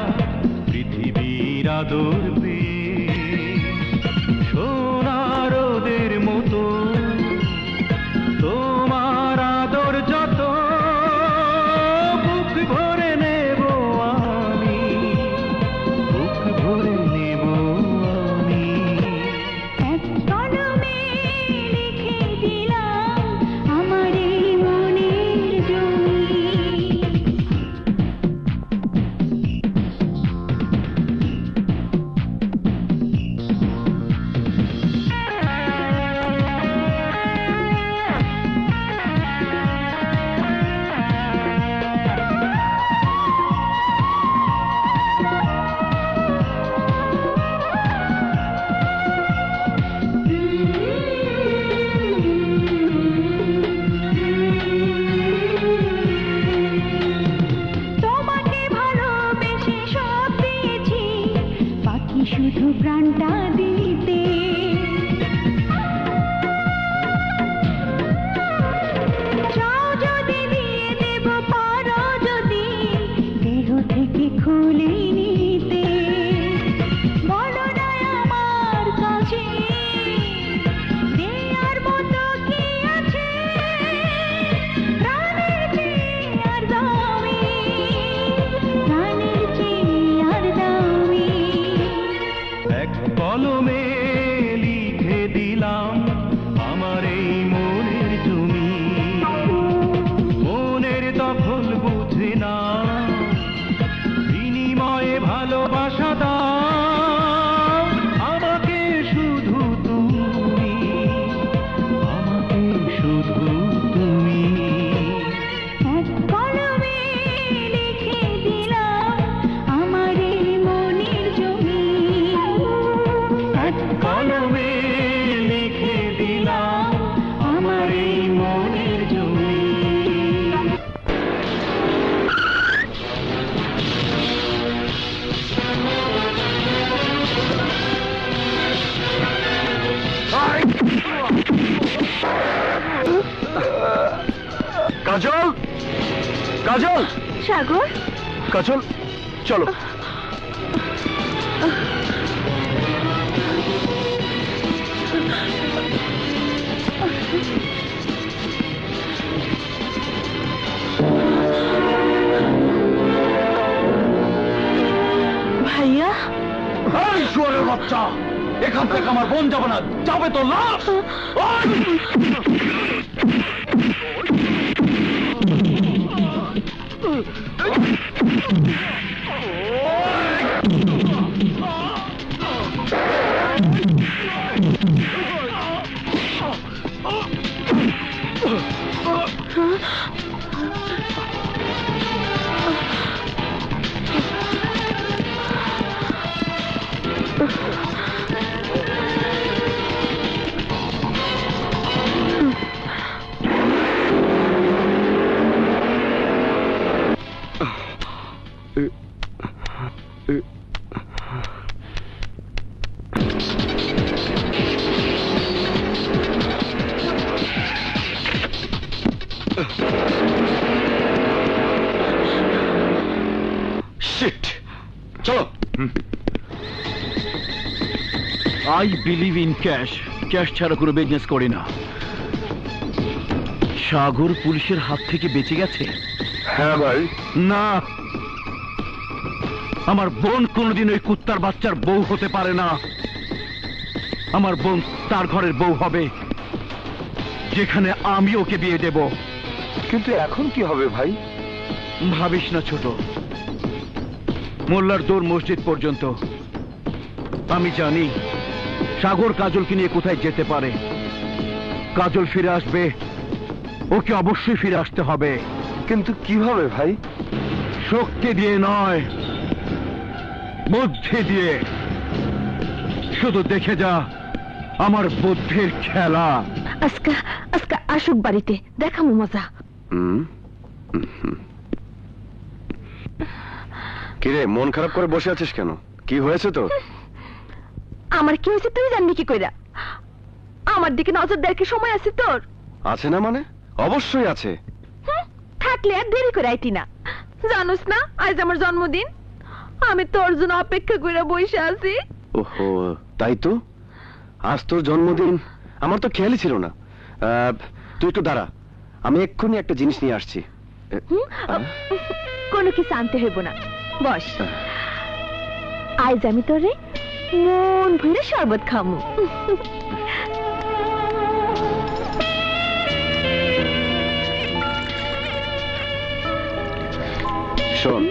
পৃথিবীর আদর পেয়ে সোনার ওদের মতো তোমার আদর যত বুক ভরে নেব আমি, বুক ভরে নেব আমি। এক কলমে লিখে দিলাম আমার এই মনের জমি। তোমাকে ভালোবেসে সব পেয়েছি, বাকি শুধু প্রাণটা দিতে। চাও যদি দিয়ে দেব, পারো যদি দেহ থেকে খুলে নিতে। বলো না আমার কাছে দেয়ার মতো কি আছে, প্রাণের চেয়ে আর দামি, প্রাণের চেয়ে আর দামি। এক কলমে লিখে দিলাম আমার এই মনের জমি। মনের দখল বুঝে না, বিনিময়ে ভালোবাসা দাও আমাকে শুধু তুমি, আমাকে শুধু তুমি। এক কলমে লিখে দিলাম আমার এই মনের জমি। এক কলমে লিখে দিলাম আমার এই মনের জমি। কাজল, কাজল, সাগর, কাজল, চলো। ভাইয়া, এই শুয়োরের বাচ্চা, এখান থেকে আমার বোন যাবে না, যাবে তো লাশ। শিট, চলো। I believe in cash, cash ছাড়া কোনো বিজনেস করি না। সাগর পুলিশের হাত থেকে বেঁচে গেছে? হ্যাঁ ভাই। না, আমার বোন কোনোদিন ওই কুত্তার বাচ্চার বউ হতে পারে না। আমার বোন তার ঘরের বউ হবে, যেখানে আমি ওকে বিয়ে দেব। কিন্তু এখন কি হবে ভাই? ভাবিস না ছোট, মোল্লার দৌড় মসজিদ পর্যন্ত। আমি জানি সাগর কাজলকে নিয়ে কোথায় যেতে পারে। কাজল ফিরে আসবে, ওকে অবশ্যই ফিরে আসতে হবে। কিন্তু কিভাবে ভাই? শক্তি দিয়ে নয়, বুদ্ধি দিয়ে। শুধু দেখে যা আমার বুদ্ধির খেলা। আজকে আজকে আসুক বাড়িতে, দেখামু মজা। কিরে, মন খারাপ করে বসে আছিস কেন? কি হয়েছে তোর? আমার কি হয়েছে তুই জানবি কি কইরা? আমার দিকে নজর দেওয়ার কি সময় আছে তোর? আছে না মানে? অবশ্যই আছে। থাকলে আর দেরি করে আইতি না। জানোস না আজ আমার জন্মদিন, আমি তোর জন্য অপেক্ষা করে বসে আছি। ওহো, তাই তো, আজ তোর জন্মদিন, আমার তো খেয়ালই ছিল না। তুই একটু দাঁড়া, আমি এক্ষুনি একটা জিনিস নিয়ে আসছি। কোনো কিছু আনতে হইব না, বস। আজ আমি তোরে মন ভরে শরবত খামু। শোন,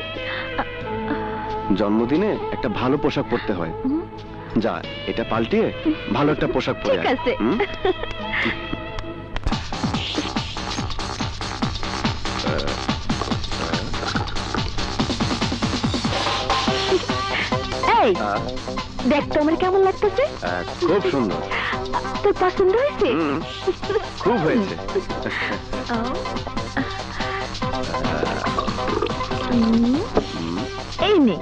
জন্মদিনে একটা ভালো পোশাক পরতে হয়। যা, এটা পাল্টিয়ে ভালো একটা পোশাক পরে ঠিক আছে। এই দেখ তো আমার কেমন লাগতেছে। খুব সুন্দর। তোর পছন্দ হয়েছে? খুব হয়েছে। এই নে।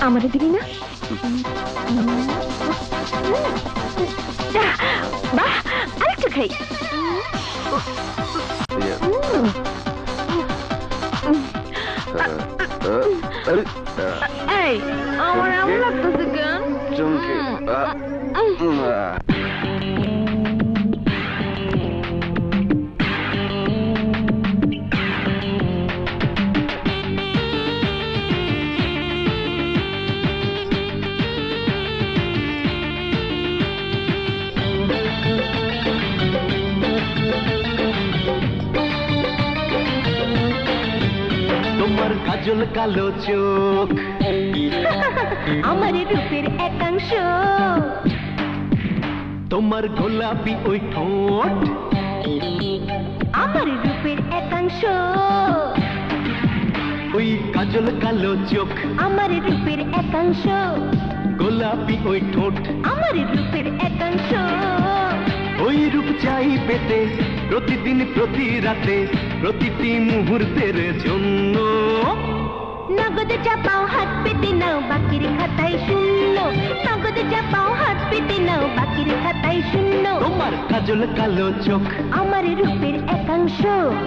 আমারে দিবি না? বাহ, আরেকটু খাই। এই আমার এমন লাগতেছে কেন? চমকে। তোমার কাজল কালো চোখ, আমার রূপের একাংশ, তোমার গোলাপি ওই ঠোঁট, আমার রূপের একাংশ, ওই কাজল কালো চোখ, আমার রূপের একাংশ, গোলাপি ওই ঠোঁট, আমার রূপের একাংশ। ওই রূপ চাই পেতে প্রতিদিন প্রতি রাতে প্রতিটি মুহূর্তের জন্য। নগদ চাপাও হাত পেতে নাও বাকির খাতায় শূন্য, নগদ চাপাও হাত পেতে নাও বাকির খাতায় শূন্য। তোমার কাজল কালো চোখ, আমার রূপের একাংশ,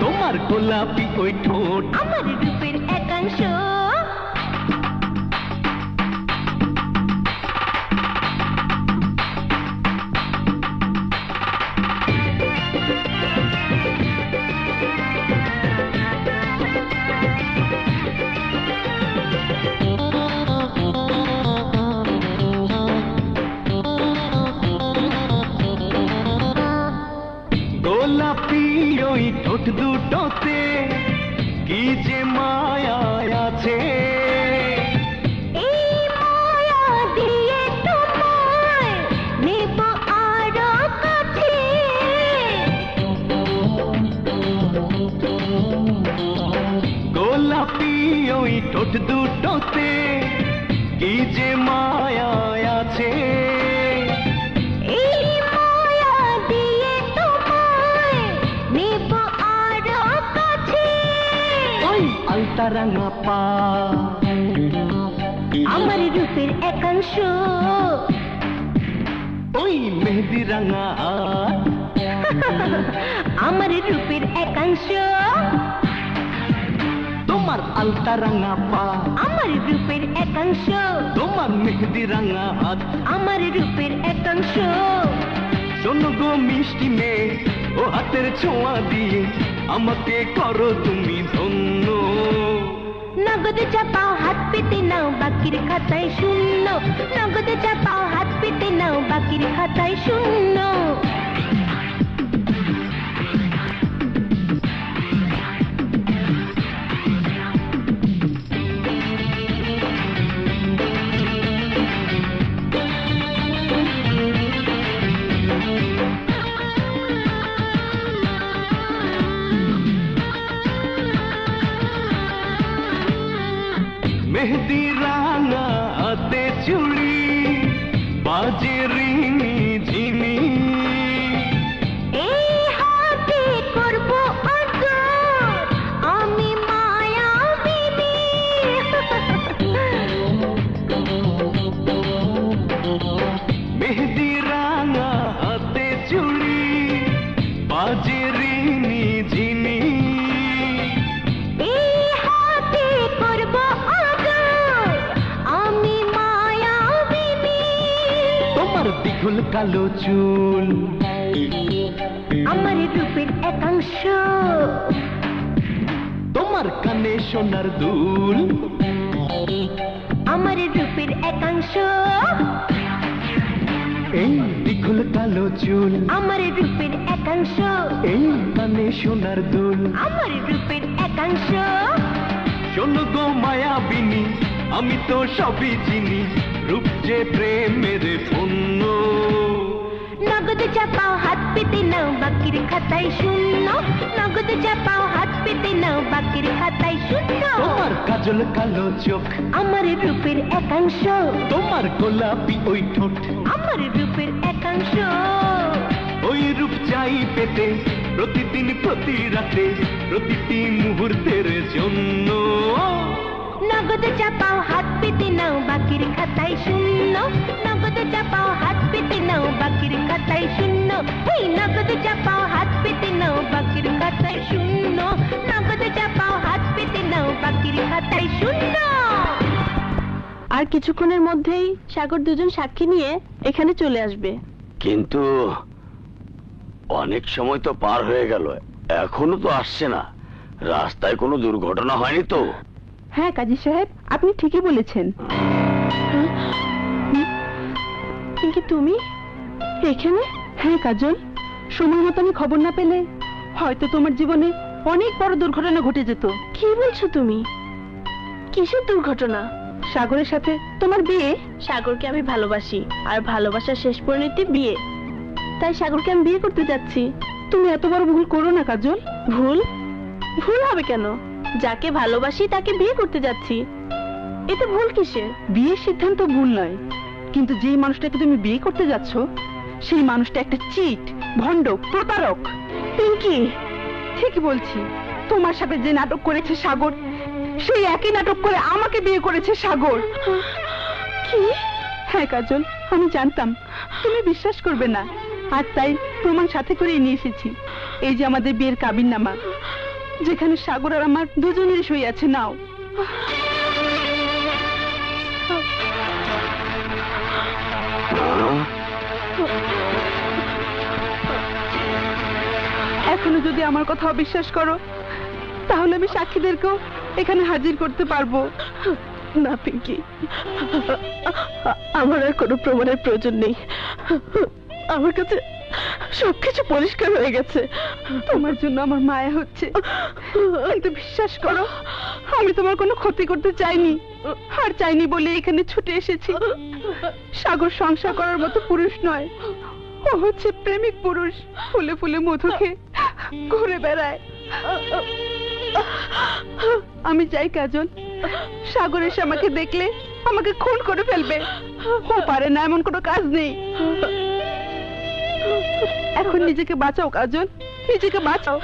তোমার গোলাপি ওই ঠোঁট, আমার রূপের একাংশ। গোলাপি ওই ঠোঁট দুটোতে কি যে মায়া আছে, এই মায়া দিয়ে তোমায় নেব আরো কাছে। গোলাপি ওই ঠোঁট দুটোতে কি যে মায়া আছে, এই মায়া দিয়ে তোমায় নেব আরো কাছে। ওই আলতা রাঙা পা, আমার রূপের একাংশ, ওই মেহেদি রাঙা হাত, আমার রূপের একাংশ, তোমার আলতা রাঙা পা, আমার রূপের একাংশ, তোমার মেহেদি রাঙা হাত। আমার রূপের একাংশ। শোনো গো মিষ্টি মেয়ে, ও হাতের ছোঁয়া দিয়ে আমাকে করো তুমি ধন্য। নগদ চাপাও হাত পেতে নাও বাকির খাতায় শূন্য, নগদ চাপাও হাত পেতে নাও বাকির খাতায় শূন্য। মেহেদি রাঙা হাতে চুড়ি বাজে রিমি ঝিমি, এই হাতে করব আদর আমি মায়াবিনী। মেহেদি রাঙা হাতে চুড়ি বাজে রিমি কালো চুল আমার রূপের একাংশ তোমার কানে সোনার দুল আমার রূপের একাংশ এই দ্বিগুল কালো চুল আমার রূপের একাংশ এই কানে সোনার দুল আমার রূপের একাংশ শোনো গো মায়াবিনী আমি তো সবই চিনি রূপ যে প্রেমের পণ্য নগদ চাপাও হাত পেতে নাও বাকির খাতায় শূন্য নগদ চাপাও হাত পেতে নাও বাকির খাতায় শূন্য তোমার কাজল কালো চোখ আমার রূপের একাংশ তোমার গোলাপি ওই ঠোঁট আমার রূপের একাংশ ওই রূপ চাই পেতে প্রতিদিন প্রতি রাতে প্রতিটি মুহূর্তের জন্য নগদ চাপাও হাত পেতে নাও বাকির খাতায় শূন্য নগদ চাপাও হাত পেতে নাও বাকির খাতায় শূন্য এই নগদ চাপাও হাত পেতে নাও বাকির খাতায় শূন্য নগদ চাপাও হাত পেতে নাও বাকির খাতায় শূন্য। আর কিছুক্ষণের মধ্যেই সাগর দুজন সাক্ষী নিয়ে এখানে চলে আসবে। কিন্তু অনেক সময় তো পার হয়ে গেল, এখনো তো আসছে না। রাস্তায় কোনো দুর্ঘটনা হয়নি তো? হ্যাঁ কাজী সাহেব, আপনি ঠিকই বলেছেন। কিন্তু তুমি এখানে? হ্যাঁ কাজল, সময় মতো আমি খবর না পেলে হয়তো তোমার জীবনে অনেক বড় দুর্ঘটনা ঘটে যেত। কি বলছো তুমি? কিসের দুর্ঘটনা? সাগরের সাথে তোমার বিয়ে। সাগরকে আমি ভালোবাসি, আর ভালোবাসার শেষ পরিণতি বিয়ে। তাই সাগরকে আমি বিয়ে করতে যাচ্ছি। তুমি এত বড় ভুল করো না কাজল। ভুল? ভুল হবে কেন? যাকে ভালোবাসি তাকে বিয়ে করতে যাচ্ছি, এতে ভুল কিসের? বিয়ের সিদ্ধান্ত ভুল নয়, কিন্তু যেই মানুষটাকে তুমি বিয়ে করতে যাচ্ছ সেই মানুষটা একটা চিট, ভণ্ড, প্রতারক। পিঙ্কি, ঠিকই বলছি। তোমার সাথে যে নাটক করেছে সাগর, সেই একই নাটক করে আমাকে বিয়ে করেছে সাগর। কি? হ্যাঁ কাজল, আমি জানতাম তুমি বিশ্বাস করবে না, আর তাই প্রমাণ সাথে করে নিয়ে এসেছি। এই যে আমাদের বিয়ের কাবিননামা, যেখানে সাগর আর আমার দুজনেরই সই আছে। নাও। এখনো যদি আমার কথা অবিশ্বাস করো, তাহলে আমি সাক্ষীদেরকেও এখানে হাজির করতে পারবো। না পিঙ্কি, আমার আর কোনো প্রমাণের প্রয়োজন নেই। আমার কাছে সবকিছু পরিষ্কার হয়ে গেছে। তোমার জন্য আমার মায়া হচ্ছে, কিন্তু বিশ্বাস করো আমি তোমার কোনো ক্ষতি করতে চাইনি, আর চাইনি বলে এখানে ছুটে এসেছি। সাগর সংসার করার মতো পুরুষ নয়, ও হচ্ছে প্রেমিক পুরুষ। ফুলে ফুলে মধু খেয়ে ঘুরে বেড়ায়। আমি চাই কাজল, সাগর এসে আমাকে দেখলে আমাকে খুন করে ফেলবে। ও পারে না, এমন কোনো কাজ নেই। এখন নিজেকে বাঁচাও কাজল, নিজেকে বাঁচাও।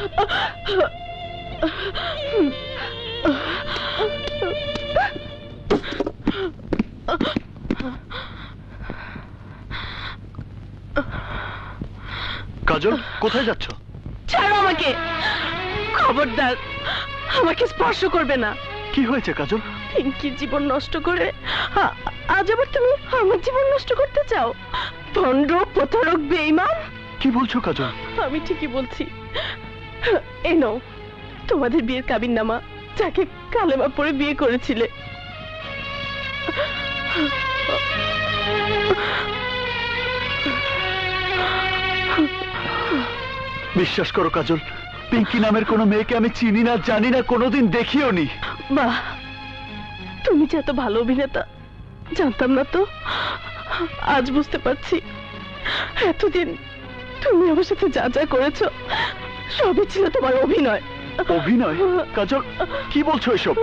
কাজল, কোথায় যাচ্ছ? ছাড়ো আমাকে, খবরদার আমাকে স্পর্শ করবে না। কি হয়েছে কাজল? পিঙ্কির জীবন নষ্ট করে আজ আবার তুমি আমার জীবন নষ্ট করতে চাও? ভণ্ড, প্রতারক, বেঈমান। কি বলছো কাজল? আমি ঠিকই বলছি। এই নাও তোমাদের বিয়ের কাবিননামা, যাকে কালেমা পড়ে বিয়ে করেছিলে। বিশ্বাস করো কাজল, পিঙ্কি নামের কোনো মেয়েকে আমি চিনি না, জানি না, কোনোদিন দেখিও নি। বাহ, তুমি যে এত ভালো অভিনেতা জানতাম না তো। আজ বুঝতে পারছি এতদিন তুমি আমার সাথে যা যা করেছো সবই ছিল তোমার অভিনয়। অভিনয়? কাজল, কি বলছো এসব?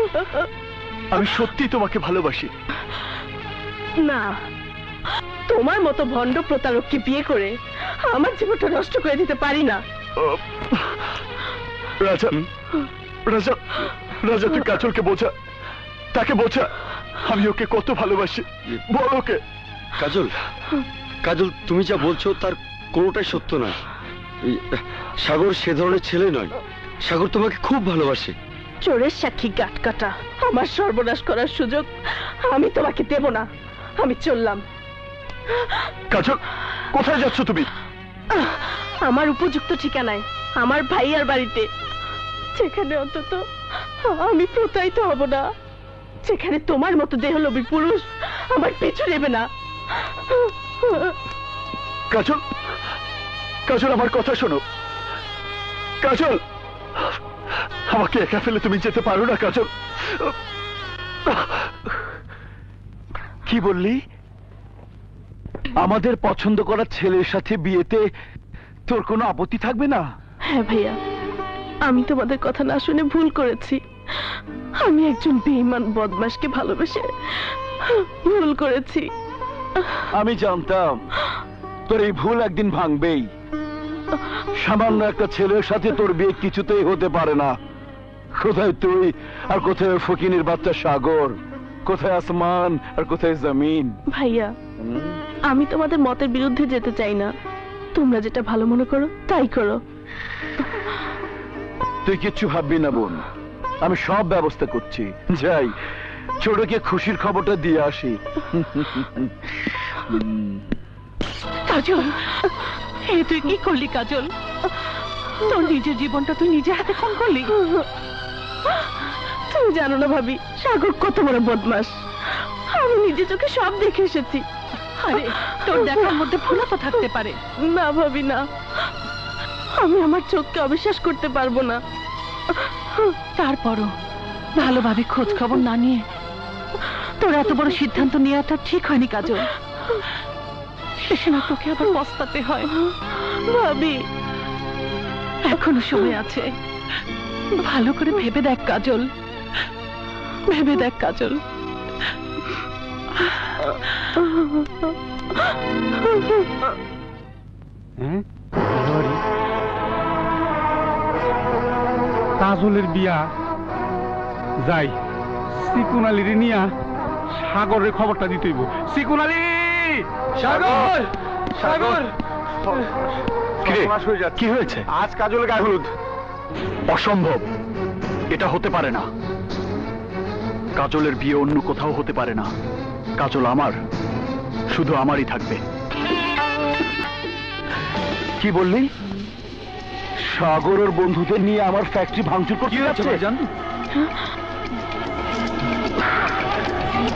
আমি সত্যি তোমাকে ভালোবাসি। না, তোমার মতো ভণ্ড প্রতারককে বিয়ে করে আমার জীবনটা নষ্ট করে দিতে পারি না। রাজা, রাজা, রাজা, তুই কাজলকে বোঝা, তাকে বোঝা আমি ওকে কত ভালোবাসি। বল ওকে। কাজল, কাজল, তুমি যা বলছো তার কোনোটাই সত্য নয়। সাগর সে ধরনের ছেলে নয়। সাগর তোমাকে খুব ভালোবাসে। চোরের সাক্ষী গাট কাটা, আমার সর্বনাশ করার সুযোগ আমি তোমাকে দেব না। আমি চললাম। কাজল, কোথায় যাচ্ছ তুমি? আমার উপযুক্ত ঠিকানায়, আমার ভাইয়ার বাড়িতে, যেখানে অন্তত আমি প্রতারিত হব না, যেখানে তোমার মতো দেহলোভী পুরুষ আমার পিছু নেবে না। কাজল, কাজল আমার কথা শোনো। কাজল, আমাকে একা ফেলে তুমি যেতে পারো না কাজল। কি বললি? আমাদের পছন্দ করা ছেলের সাথে বিয়েতে তোর কোনো আপত্তি থাকবে না? হ্যাঁ ভাইয়া, আমি তোমাদের কথা না শুনে ভুল করেছি। আমি একজন বেঈমান বদমাশকে ভালোবেসে ভুল করেছি। আমি জানতাম তোর এই ভুল একদিন ভাঙবেই। সামান্য একটা ছেলের সাথে তোর বিয়ে কিছুতেই হতে পারে না। কোথায় তুই আর কোথায় ফকিনের বাচ্চা সাগর, কোথায় আসমান আর কোথায় জমিন। ভাইয়া, আমি তোমাদের মতের বিরুদ্ধে যেতে চাই না, তোমরা যেটা ভালো মনে করো তাই করো। তুই কিচ্ছু ভাববি না বোন, আমি সব ব্যবস্থা করছি। যাই, ছোটকে খুশির খবরটা দিয়ে আসি। কাজল, এ তুই কি করলি কাজল? তোর নিজের জীবনটা তুই নিজে হাতে খুন করলি। তুমি জানো না ভাবি, সাগর কত বড় বদমাশ। আমি নিজে চোখে সব দেখে এসেছি। আরে তোর দেখার মধ্যে ভুলও তো থাকতে পারে। না ভাবি না, আমি আমার চোখকে অবিশ্বাস করতে পারবো না। তারপরও ভালোভাবে খোঁজ খবর না নিয়ে তোর এত বড় সিদ্ধান্ত নেওয়াটা ঠিক হয়নি কাজল। শেষে না তোকে আবার পস্তাতে হয়। ভাবি, এখনো সময় আছে, ভালো করে ভেবে দেখ কাজল, ভেবে দেখ কাজল। কাজলের বিয়া, যাই সিকুন আলীর নিয়া সাগরের খবরটা দিতেইব। সিকুন আলী! সাগর, সাগর, কি হয়েছে? আজ কাজলের গায়ে হলুদ। অসম্ভব, এটা হতে পারে না। কাজলের বিয়ে অন্য কোথাও হতে পারে না। কাজল আমার, শুধু আমারই থাকবে। কি বললি? সাগরের বন্ধুদের নিয়ে আমার ফ্যাক্টরি ভাঙচুর করতে যাচ্ছে?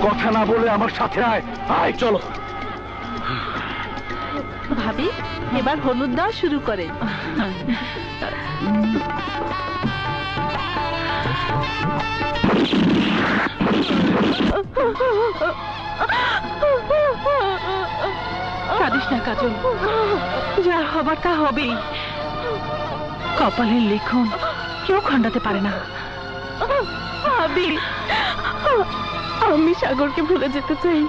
কথা না বলে আমার সাথে আয়। আয়, চলো। ভাবি, এবার হলুদ দেওয়া শুরু করে। কাঁদিস না কাজল, যা হবার তা হবেই। কপালের লিখন কেউ খণ্ডাতে পারে না। ভাবি, আমি সাগরকে ভুলে যেতে চাই,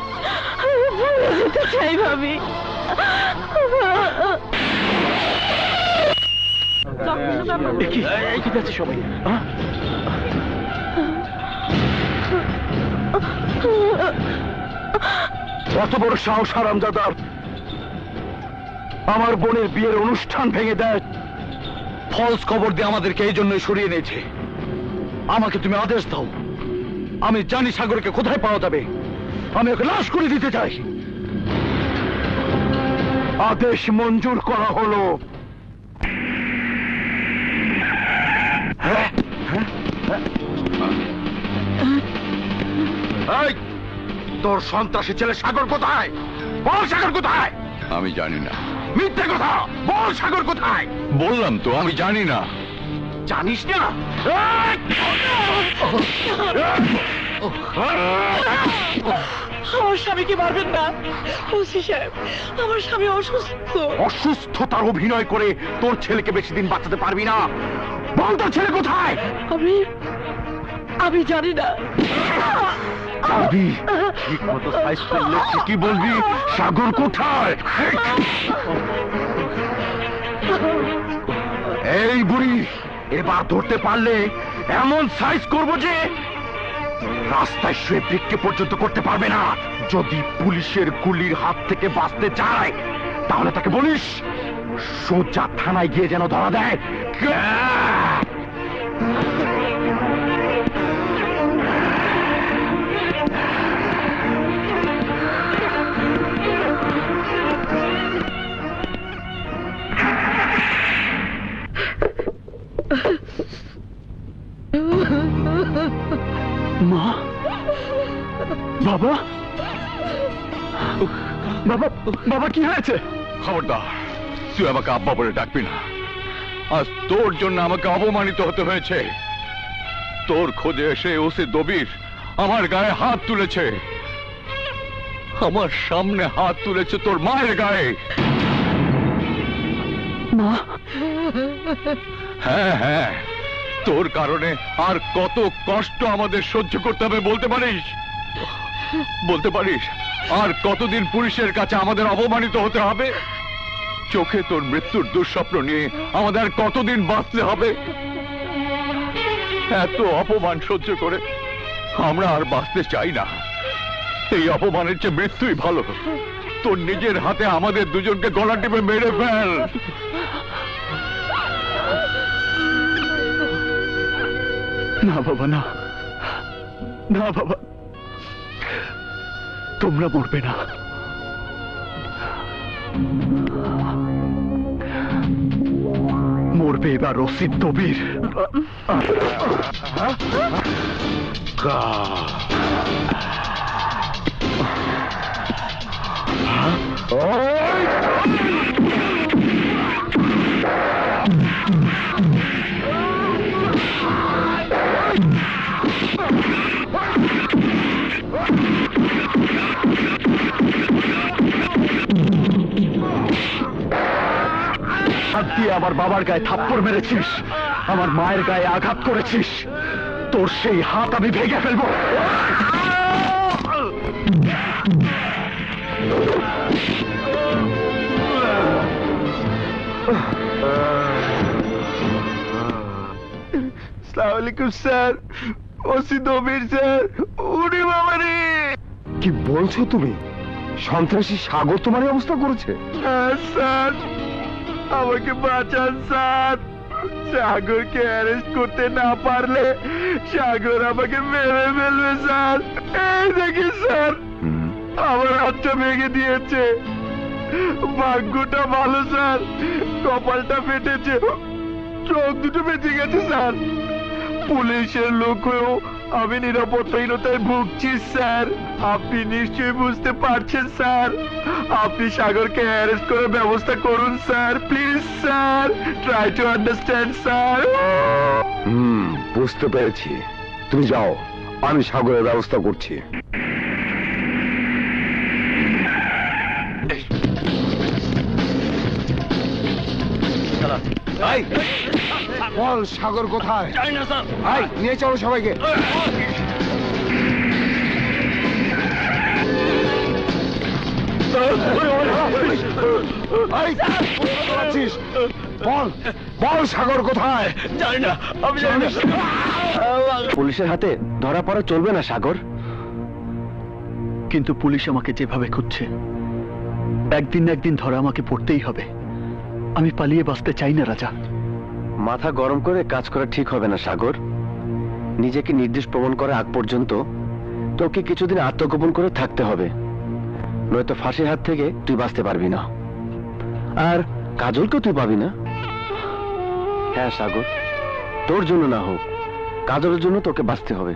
ভুলে যেতে চাই ভাবি। কি যাচ্ছে সবাই? কত বড় সাহস হারামজাদার! আমার বোনের বিয়ের অনুষ্ঠান ভেঙে দেয়। ফলস খবর দিয়ে আমাদেরকে এই জন্যই সরিয়ে নিয়েছে। আমাকে তুমি আদেশ দাও, আমি জানি সাগরকে কোথায় পাওয়া যাবে। আমি ওকে লাশ করে দিতে চাই। আদেশ মঞ্জুর করা হলো। তোর সন্ত্রাসী ছেলে সাগর কোথায়? বল সাগর কোথায়? আমি জানি না। মিথ্যে কথা বল, সাগর কোথায়? বললাম তো আমি জানি না। জানিস না? আমার স্বামীকে মারবেন না ওসি সাহেব, আমার স্বামী অসুস্থ। অসুস্থতার অভিনয় করে তোর ছেলেকে বেশি দিন বাঁচাতে পারবি না। বল তোর ছেলে কোথায়? আমি জানি না। ঠিক মতো সাইজ করলে কি বলবি? সাগর কোথায়? এই বুড়ি, এবার ধরতে পারলে এমন সাইজ করব যে রাস্তায় শুয়ে ভিক্ষে পর্যন্ত করতে পারবে না। যদি পুলিশের গুলির হাত থেকে বাঁচতে চায় তাহলে তাকে বলিস সোজা থানায় গিয়ে যেন ধরা দেয়। মা, বাবা, বাবা, বাবা কি হয়েছে? খবরদার, তুই আমাকে আব্বা বলে ডাকবি না। আজ তোর জন্য আমাকে অপমানিত হতে হয়েছে। তোর খোঁজে এসে ওসি দবির আমার গায়ে হাত তুলেছে, আমার সামনে হাত তুলেছে তোর মায়ের গায়ে। মা? হ্যাঁ হ্যাঁ, তোর কারণে আর কত কষ্ট আমাদের সহ্য করতে হবে বলতে পারিস? বলতে পারিস আর কতদিন পুলিশের কাছে আমাদের অপমানিত হতে হবে? চোখে তোর মৃত্যুর দুঃস্বপ্ন নিয়ে আমাদের আর কতদিন বাঁচতে হবে? এত অপমান সহ্য করে আমরা আর বাঁচতে চাই না। এই অপমানের চেয়ে মৃত্যুই ভালো। তোর নিজের হাতে আমাদের দুজনকে গলা টিপে মেরে ফেল। না বাবা, না, না বাবা, তোমরা মরবে না। মরবে এবার রশিদ দবির। হাত দিয়ে আমার বাবার গায়ে থাপ্পড় মেরেছিস, আমার মায়ের গায়ে আঘাত করেছিস, তোর সেই হাত আমি ভেঙে ফেলবো। আসসালামু আলাইকুম স্যার, ওসি দবির স্যার। উনি বাবা রে! কি বলছো তুমি? সন্ত্রাসী সাগর তোমার এই অবস্থা করেছে? হ্যাঁ স্যার, আমাকে বাঁচান স্যার। সাগরকে অ্যারেস্ট করতে না পারলে সাগর আমাকে মেরে ফেলবে স্যার। এই দেখি স্যার, আমার হাতটা ভেঙে দিয়েছে। ভাগ্যটা ভালো স্যার, কপালটা ফেটেছে, চোখ দুটো বেঁচে গেছে স্যার। পুলিশের লোক হয়েও আমি নিরাপত্তাহীনতায় ভুগছি স্যার। আপনি নিশ্চয়ই বুঝতে পারছেন স্যার। আপনি সাগরকে অ্যারেস্ট করার ব্যবস্থা করুন sir, please sir. Try to understand sir. বুঝতে পেরেছি, তুমি যাও, আমি সাগরের ব্যবস্থা করছি। বল সাগর কোথায়? নিয়ে চলো সবাইকে। বল বল সাগর কোথায়? জানি না, আমি জানি না। পুলিশের হাতে ধরা পড়া চলবে না সাগর। কিন্তু পুলিশ আমাকে যেভাবে খুঁজছে, একদিন না একদিন ধরা আমাকে পড়তেই হবে। আমি পালিয়ে বাঁচতে চাই না রাজা। মাথা গরম করে কাজ করা ঠিক হবে না সাগর। নিজেকে নির্দোষ প্রমাণ করা আগ পর্যন্ত তোকে কিছুদিন আত্মগোপন করে থাকতে হবে, নয়তো ফাঁসির হাত থেকে তুই বাঁচতে পারবি না, আর কাজলকেও তুই পাবি না। হ্যাঁ সাগর, তোর জন্য না হোক, কাজলের জন্য তোকে বাঁচতে হবে,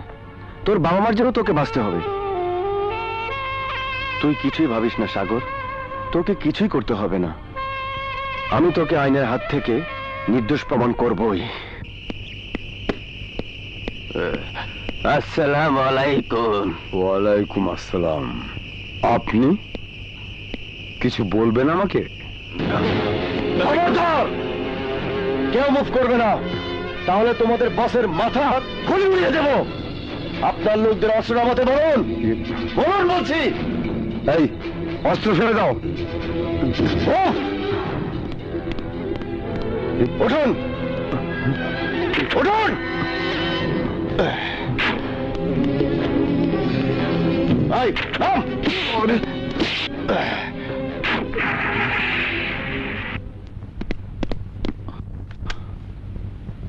তোর বাবা মার জন্য তোকে বাঁচতে হবে। তুই কিছুই ভাবিস না সাগর, তোকে কিছুই করতে হবে না। আমি তোকে আইনের হাত থেকে নির্দোষ প্রমাণ করবই। আসসালামু আলাইকুম। ওয়ালাইকুম আসসালাম। আপনি কিছু বলবেন আমাকে? কেউ মুভ করবে না, তাহলে তোমাদের বসের মাথা গুলি উড়িয়ে দেব। আপনার লোকদের অস্ত্র নামাতে বলুন, বলুন বলছি। এই অস্ত্র ফেলে দাও। উঠুন, উঠুন। এই, নাম।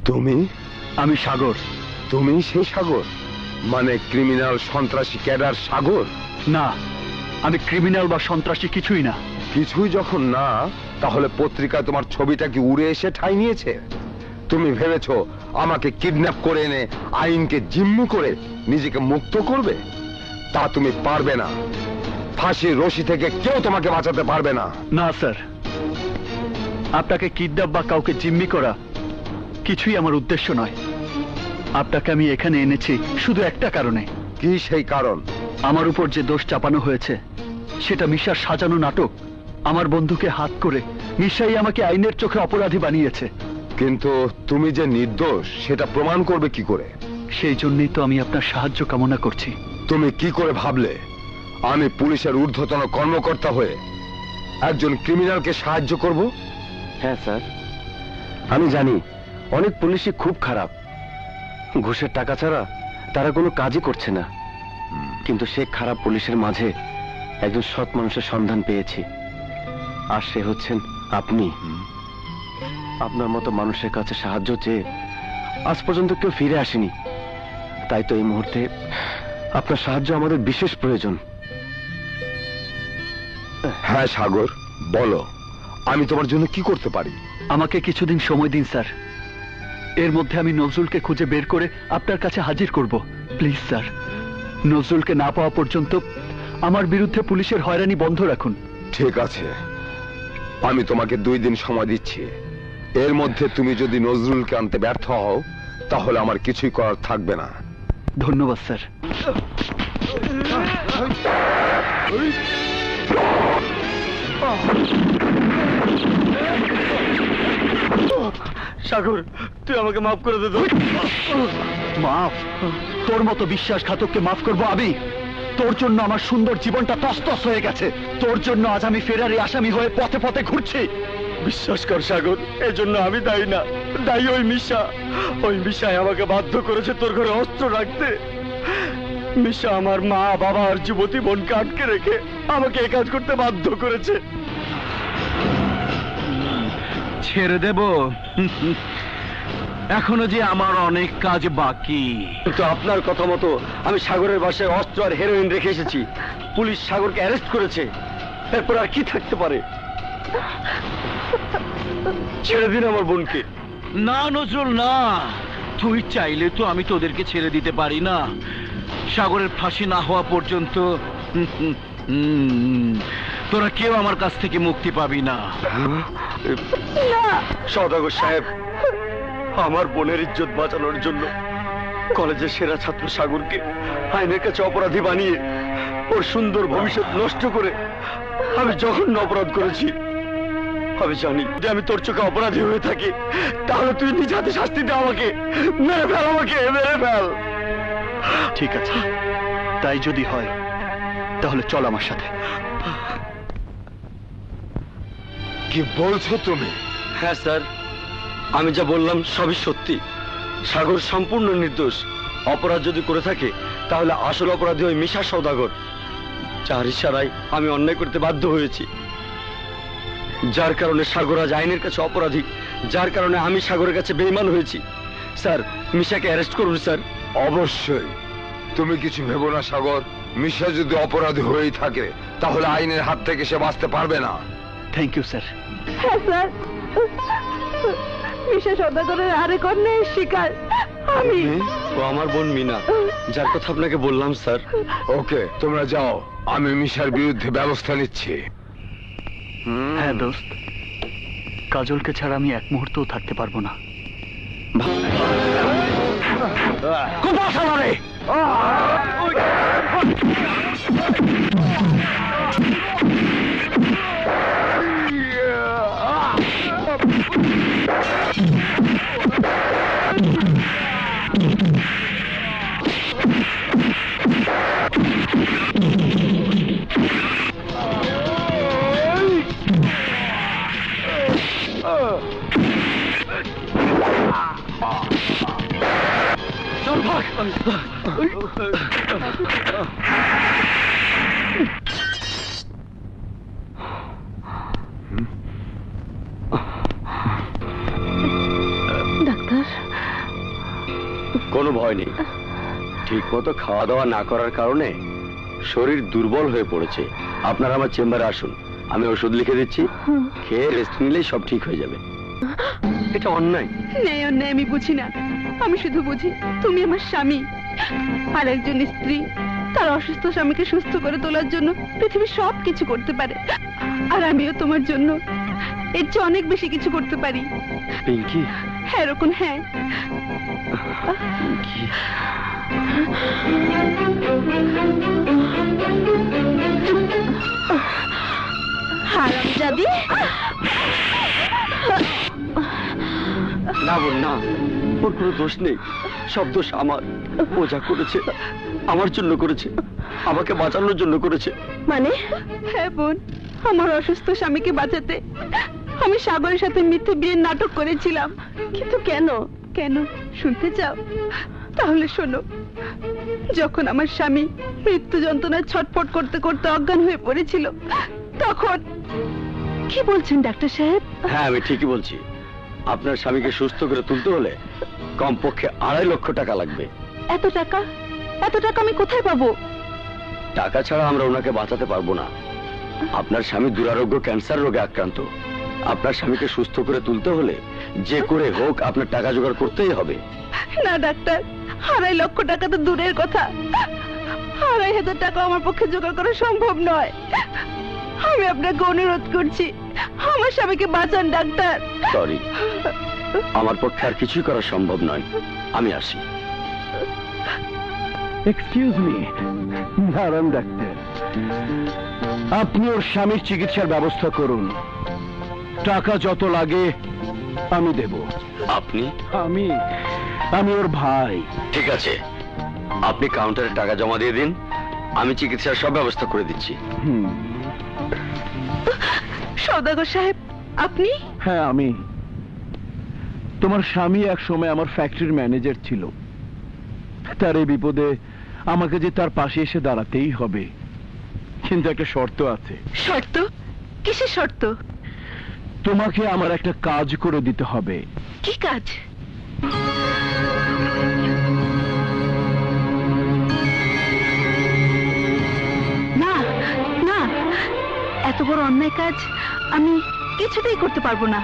তুমি? আমি সাগর। তুমি সেই সাগর, মানে ক্রিমিনাল সন্ত্রাসী ক্যাডার সাগর? না, আমি ক্রিমিনাল বা সন্ত্রাসী কিছুই না। কিছুই যখন না, তাহলে পত্রিকায় তোমার ছবিটা কি উড়ে এসে ঠাঁই নিয়েছে? তুমি ভেবেছো আমাকে কিডন্যাপ করে এনে আইনকে জিম্মি করে নিজেকে মুক্ত করবে? তা তুমি পারবে না। ফাঁসির রশি থেকে কেউ তোমাকে বাঁচাতে পারবে না। না স্যার, আপনাকে কিডন্যাপ বা কাউকে জিম্মি করা কিছুই আমার উদ্দেশ্য নয়। আপনাকে আমি এখানে এনেছি শুধু একটা কারণে। কি সেই কারণ? আমার উপর যে দোষ চাপানো হয়েছে সেটা মিশার সাজানো নাটক। আমার বন্ধুকে হাত করে মিশাই আমাকে আইনের চোখে অপরাধী বানিয়েছে। কিন্তু তুমি যে নির্দোষ সেটা প্রমাণ করবে কি করে? সেই জন্যই তো আমি আপনার সাহায্য কামনা করছি। তুমি কি করে ভাবলে আমি পুলিশের ঊর্ধ্বতন কর্মকর্তা হয়ে একজন ক্রিমিনালকে সাহায্য করব? হ্যাঁ স্যার, আমি জানি অনেক পুলিশই খুব খারাপ, ঘুষের টাকা ছাড়া তারা কোনো কাজই করছে না। কিন্তু সে খারাপ পুলিশের মাঝে একজন সৎ মানুষের সন্ধান পেয়েছি, আর সে হচ্ছেন আপনি। আপনার মতো মানুষের কাছে সাহায্য চেয়ে আজ পর্যন্ত কেউ ফিরে আসেনি, তাই তো এই মুহূর্তে আপনার সাহায্য আমাদের বিশেষ প্রয়োজন। হ্যাঁ সাগর, বলো আমি তোমার জন্য কি করতে পারি? আমাকে কিছুদিন সময় দিন স্যার, এর মধ্যে আমি নজরুলকে খুঁজে বের করে আপনার কাছে হাজির করব। প্লিজ স্যার, নজরুলকে না পাওয়া পর্যন্ত আমার বিরুদ্ধে পুলিশের হয়রানি বন্ধ রাখুন। ঠিক আছে, আমি তোমাকে 2 দিন সময় দিচ্ছি। এর মধ্যে তুমি যদি নজরুলকে আনতে ব্যর্থ হও তাহলে আমার কিছুই করার থাকবে না। ধন্যবাদ স্যার। সাগর, তুই আমাকে মাফ করে দে। মাফ? তোর মতো বিশ্বাসঘাতককে মাফ করবো আমি? তোর জন্য আমার সুন্দর জীবনটা তছতছ হয়ে গেছে। তোর জন্য আজ আমি ফেরারি আসামি হয়ে পথে পথে ঘুরছি। বিশ্বাস কর সাগর, এজন্য আমি দায়ী না, দায়ী ওই মিশা। ওই মিশাই আমাকে বাধ্য করেছে তোর ঘরে অস্ত্র রাখতে। মিশা আমার মা বাবা আর যুবতী বোনকে আটকে রেখে আমাকে এই কাজ করতে বাধ্য করেছে। ছেড়ে দেব? এখনো যে আমার অনেক কাজ বাকি। কিন্তু আপনার কথা মতো আমি সাগরের বাসায় অস্ত্র আর হেরোইন রেখে এসেছি। পুলিশ সাগরকে অ্যারেস্ট করেছে, এরপর আর কি থাকতে পারে? ছেড়ে দিন আমার বোনকে। না নজরুল, না, তুই চাইলে তো আমি তোদেরকে ছেড়ে দিতে পারি না। সাগরের ফাঁসি না হওয়া পর্যন্ত তোরা কেউ আমার কাছ থেকে মুক্তি পাবি না। সওদাগর সাহেব, আমার বোনের ইজ্জত বাঁচানোর জন্য কলেজের সেরা ছাত্র সাগরকে আইনের কাছে অপরাধী বানিয়ে ওর সুন্দর ভবিষ্যৎ নষ্ট করে আমি জঘন্য অপরাধ করেছি। আমি জানি যে আমি তোর চোখে অপরাধী হয়ে থাকি, তাহলে তুই নিজ হাতে শাস্তি দে আমাকে। মেরে ফেল আমাকে, মেরে ফেল। ঠিক আছে, তাই যদি হয় তাহলে চল আমার সাথে। কি বলছো তুমি? হ্যাঁ স্যার, আমি যা বললাম সবই সত্যি। সাগর সম্পূর্ণ নির্দোষ। অপরাধ যদি করে থাকে তাহলে আসল অপরাধী ওই মিশা সওদাগর, যার ইশারায় আমি অন্যায় করতে বাধ্য হয়েছি, যার কারণে সাগর আজ আইনের কাছে অপরাধী, যার কারণে আমি সাগরের কাছে বেঈমান হয়েছি। স্যার, মিশাকে অ্যারেস্ট করুন স্যার। অবশ্যই। তুমি কিছু ভেবো না সাগর, মিশা যদি অপরাধী হয়েই থাকে তাহলে আইনের হাত থেকে সে বাঁচতে পারবে না। Thank you sir. হ্যাঁ স্যার, মিশা সওদাগরের আরেক অন্যায়ের শিকার আমি। ও আমার বোন মিনা, যার কথা আপনাকে বললাম স্যার। ওকে, তোমরা যাও, আমি মিশার বিরুদ্ধে ব্যবস্থা নিচ্ছি। হ্যাঁ দোস্ত, কাজলকে ছাড়া আমি এক মুহূর্তও থাকতে পারবো না। ডাক্তার, কোনো ভয় নেই। ঠিক মতো খাওয়া দাওয়া না করার কারণে শরীর দুর্বল হয়ে পড়েছে। আপনারা আমার চেম্বারে আসুন, আমি ওষুধ লিখে দিচ্ছি, খেয়ে রেস্ট নিলেই সব ঠিক হয়ে যাবে। এটা অন্যায়। ন্যায় অন্যায় আমি বুঝি না, আমি শুধু বুঝি তুমি আমার স্বামী, আর একজন স্ত্রী তার অসুস্থ স্বামীকে সুস্থ করে তোলার জন্য পৃথিবীর সব কিছু করতে পারে, আর আমিও তোমার জন্য এর চেয়ে অনেক বেশি কিছু করতে পারি। পিঙ্কি, হ্যাঁ রকম, হ্যাঁ। পিঙ্কি, হারামজাদি! না বোন না, ওর কোনো দোষ নেই, সব দোষ আমার। ও যা করেছে আমার জন্য করেছে, আমাকে বাঁচানোর জন্য করেছে। মানে? হ্যাঁ বোন, আমার অসুস্থ স্বামীকে বাঁচাতে আমি সাগরের সাথে মিথ্যে বিয়ের নাটক করেছিলাম। কিন্তু কেন? কেন শুনতে চাও? তাহলে শোনো। যখন আমার স্বামী মৃত্যু যন্ত্রণায় ছটফট করতে করতে অজ্ঞান হয়ে পড়েছিল, তখন... কি বলছেন ডাক্তার সাহেব? হ্যাঁ, আমি ঠিকই বলছি। আপনার স্বামীকে সুস্থ করে তুলতে হলে কমপক্ষে 2.5 লক্ষ টাকা লাগবে। এত টাকা? এত টাকা আমি কোথায় পাবো? টাকা ছাড়া আমরা ওনাকে বাঁচাতে পারবো না। আপনার স্বামী দুরারোগ্য ক্যান্সার রোগে আক্রান্ত। আপনার স্বামীকে সুস্থ করে তুলতে হলে যে করে হোক আপনার টাকা জোগাড় করতেই হবে। না ডাক্তার, 2.5 লক্ষ টাকা তো দূরের কথা, 2,500 টাকা আমার পক্ষে জোগাড় করা সম্ভব নয়। আমি আপনাকে অনুরোধ করছি, আমার স্বামীকে বাঁচান ডাক্তার। সরি, আমার পক্ষে আর কিছুই করা সম্ভব নয়। আমি আসি। এক্সকিউজ মি, দাঁড়ান ডাক্তার, আপনি ওর স্বামীর চিকিৎসার ব্যবস্থা করুন। টাকা যত লাগে আমি দেব। আপনি? আমি ওর ভাই। ঠিক আছে, আপনি কাউন্টারে টাকা জমা দিয়ে দিন, আমি চিকিৎসার সব ব্যবস্থা করে দিচ্ছি। সওদাগর সাহেব, আপনি? হ্যাঁ আমি। তোমার স্বামী এক সময় আমার ফ্যাক্টরির ম্যানেজার ছিল। তার এই বিপদে আমাকে যে তার পাশে এসে দাঁড়াতেই হবে, কিন্তু একটা শর্ত আছে। শর্ত? কিসের শর্ত? তোমাকে আমার একটা কাজ করে দিতে হবে। কি কাজ? না না, এত বড় অন্যায় কাজ আমি কিছুতেই করতে পারবো না।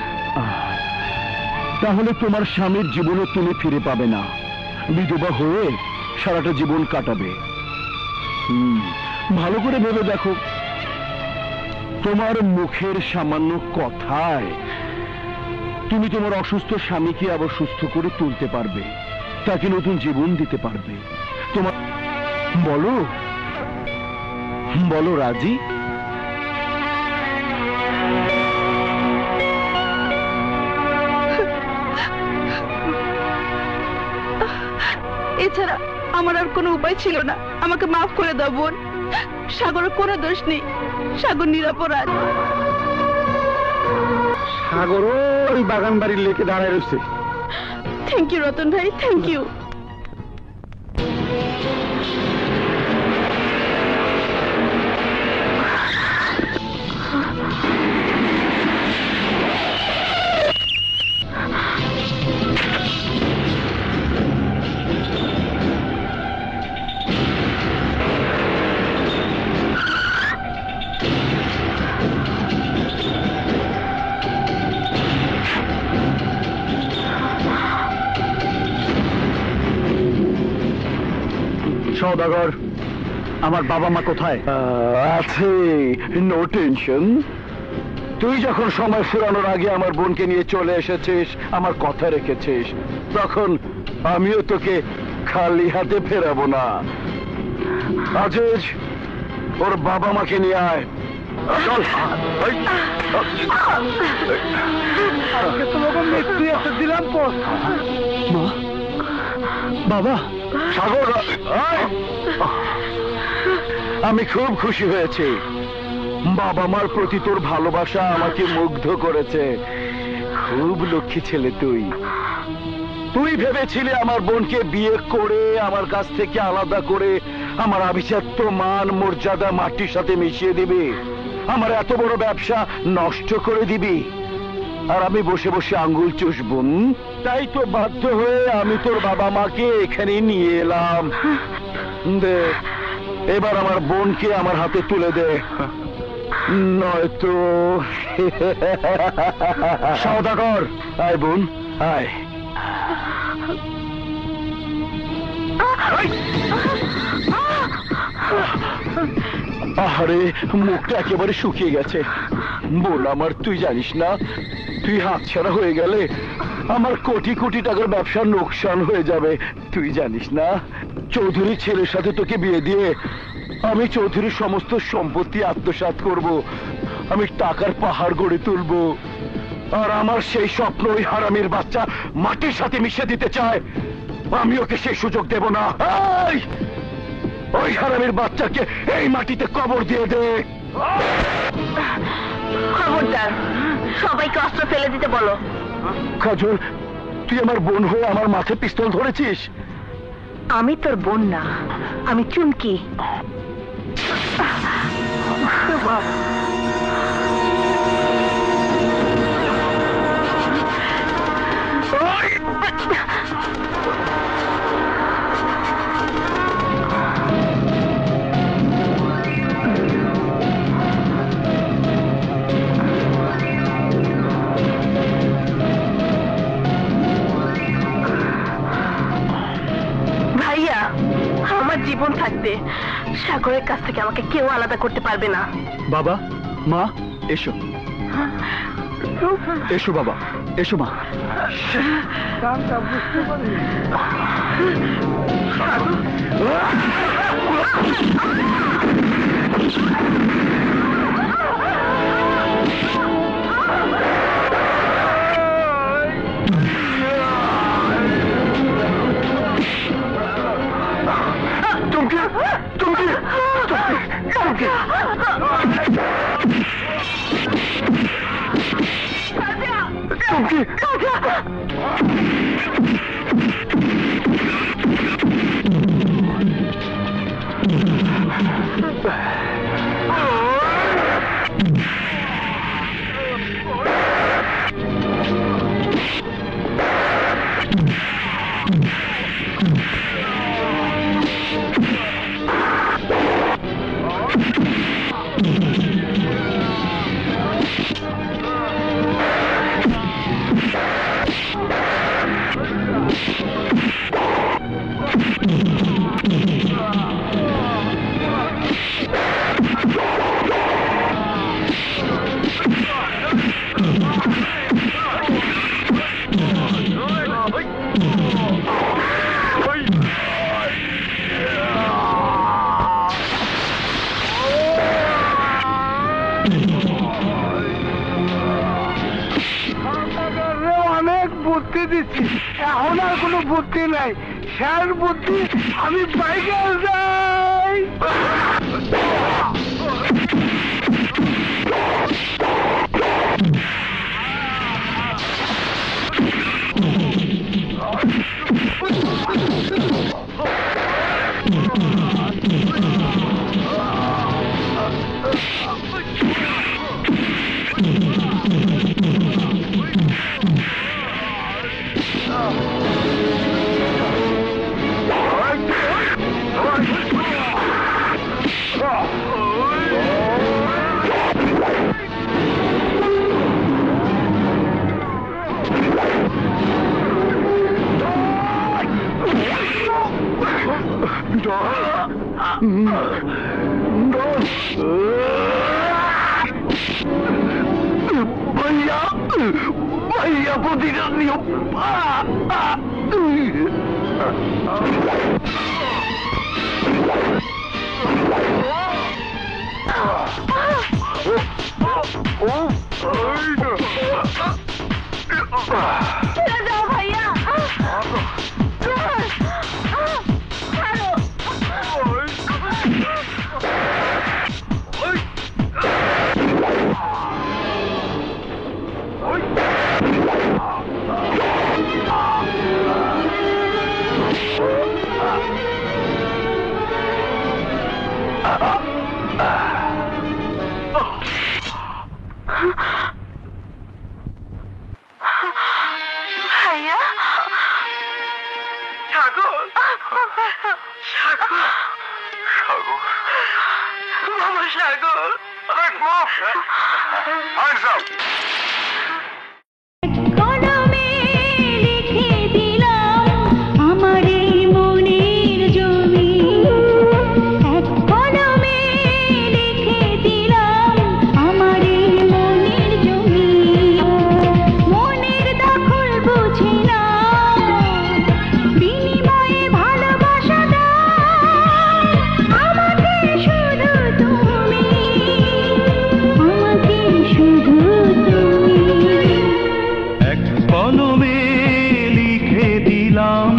তাহলে তোমার স্বামীর জীবনে তুমি ফিরে পাবে না, বিধবা হয়ে সারাটা জীবন কাটাবে। ভালো করে ভেবে দেখো, তোমার মুখের সামান্য কথায় তুমি তোমার অসুস্থ স্বামীকে আবার সুস্থ করে তুলতে পারবে, তাকে নতুন জীবন দিতে পারবে। তোমার বলো বলো রাজি? এছাড়া আমার আর কোনো উপায় ছিল না। আমাকে মাফ করে দাও বোন, সাগরের কোনো দোষ নেই, সাগর নিরপরাধ। সাগর ওই বাগান বাড়ির লেকে দাঁড়ায় রয়েছে। থ্যাংক ইউ রতন ভাই, থ্যাংক ইউ। সওদাগর, আমার বাবা মা কোথায়? আছে, নো টেনশন। তুই যখন সময় ফুরানোর আগে আমার বোনকে নিয়ে চলে এসেছিস, আমার কথা রেখেছিস, তখন আমিও তোকে খালি হাতে ফেরাবো না। আজিজ, ওর বাবা মাকে নিয়ে আয়। চল। তোমাকে মৃত্যু একটা দিলাম তো। মা, বাবা, সাগর, আমি খুব খুশি হয়েছি। বাবা মার প্রতি তোর ভালোবাসা আমাকে মুগ্ধ করেছে। খুব লক্ষ্মী ছেলে তুই। তুই ভেবেছিলি আমার বোনকে বিয়ে করে আমার কাছ থেকে আলাদা করে আমার আভিজাত্য মান মর্যাদা মাটির সাথে মিশিয়ে দিবি, আমার এত বড় ব্যবসা নষ্ট করে দিবি, আর আমি বসে বসে আঙ্গুল চুষব। তাই তো বাধ্য হয়ে আমি তোর বাবা মাকে এখানে নিয়ে এলাম। দে, এবার আমার বোনকে আমার হাতে তুলে দে। নয়তো সওদাগর, আয় বোন আয়। আরে মুখটা একেবারে শুকিয়ে গেছে। বোন আমার, তুই জানিস না, তুই হাতছাড়া হয়ে গেলে আমার কোটি কোটি টাকার ব্যবসার লোকসান হয়ে যাবে। তুই জানিস না, চৌধুরী ছেলের সাথে তোকে বিয়ে দিয়ে আমি চৌধুরীর সমস্ত সম্পত্তি আত্মসাৎ করব, আমি টাকার পাহাড় গড়ে তুলব। আর আমার সেই স্বপ্ন ওই হারামির বাচ্চা মাটির সাথে মিশে দিতে চায়। আমি ওকে সেই সুযোগ দেব না। ওই হারামির বাচ্চাকে এই মাটিতে কবর দিয়ে দে। খবরদার, সবাইকে অস্ত্র ফেলে দিতে বলো। কাজল, তুই আমার বোন হয়ে আমার মাথায় পিস্তল ধরেছিস? আমি তোর বোন না, আমি চুমকি। ভাইয়া, আমার জীবন থাকতে সাগরের কাছ থেকে আমাকে কেউ আলাদা করতে পারবে না। বাবা, মা, এসো এসো বাবা, এসো মা। অনেক বুদ্ধি দিচ্ছি, এখন আর কোনো বুদ্ধি নাই। শেষ বুদ্ধি, আমি বাইকে যাই। भैया भैया प्रतिशत नहीं जाओ भैया। भैया सागर सागर सागर बाबा सागर কলমে লিখে দিলাম আমার এই মনের জমি, এক কলমে লিখে দিলাম আমার এই মনের জমি, মনের দখল বুঝি না বিনিময়ে ভালোবাসা দাও আমাকে শুধু তুমি, আমাকে শুধু তুমি। এক কলমে লিখে দিলাম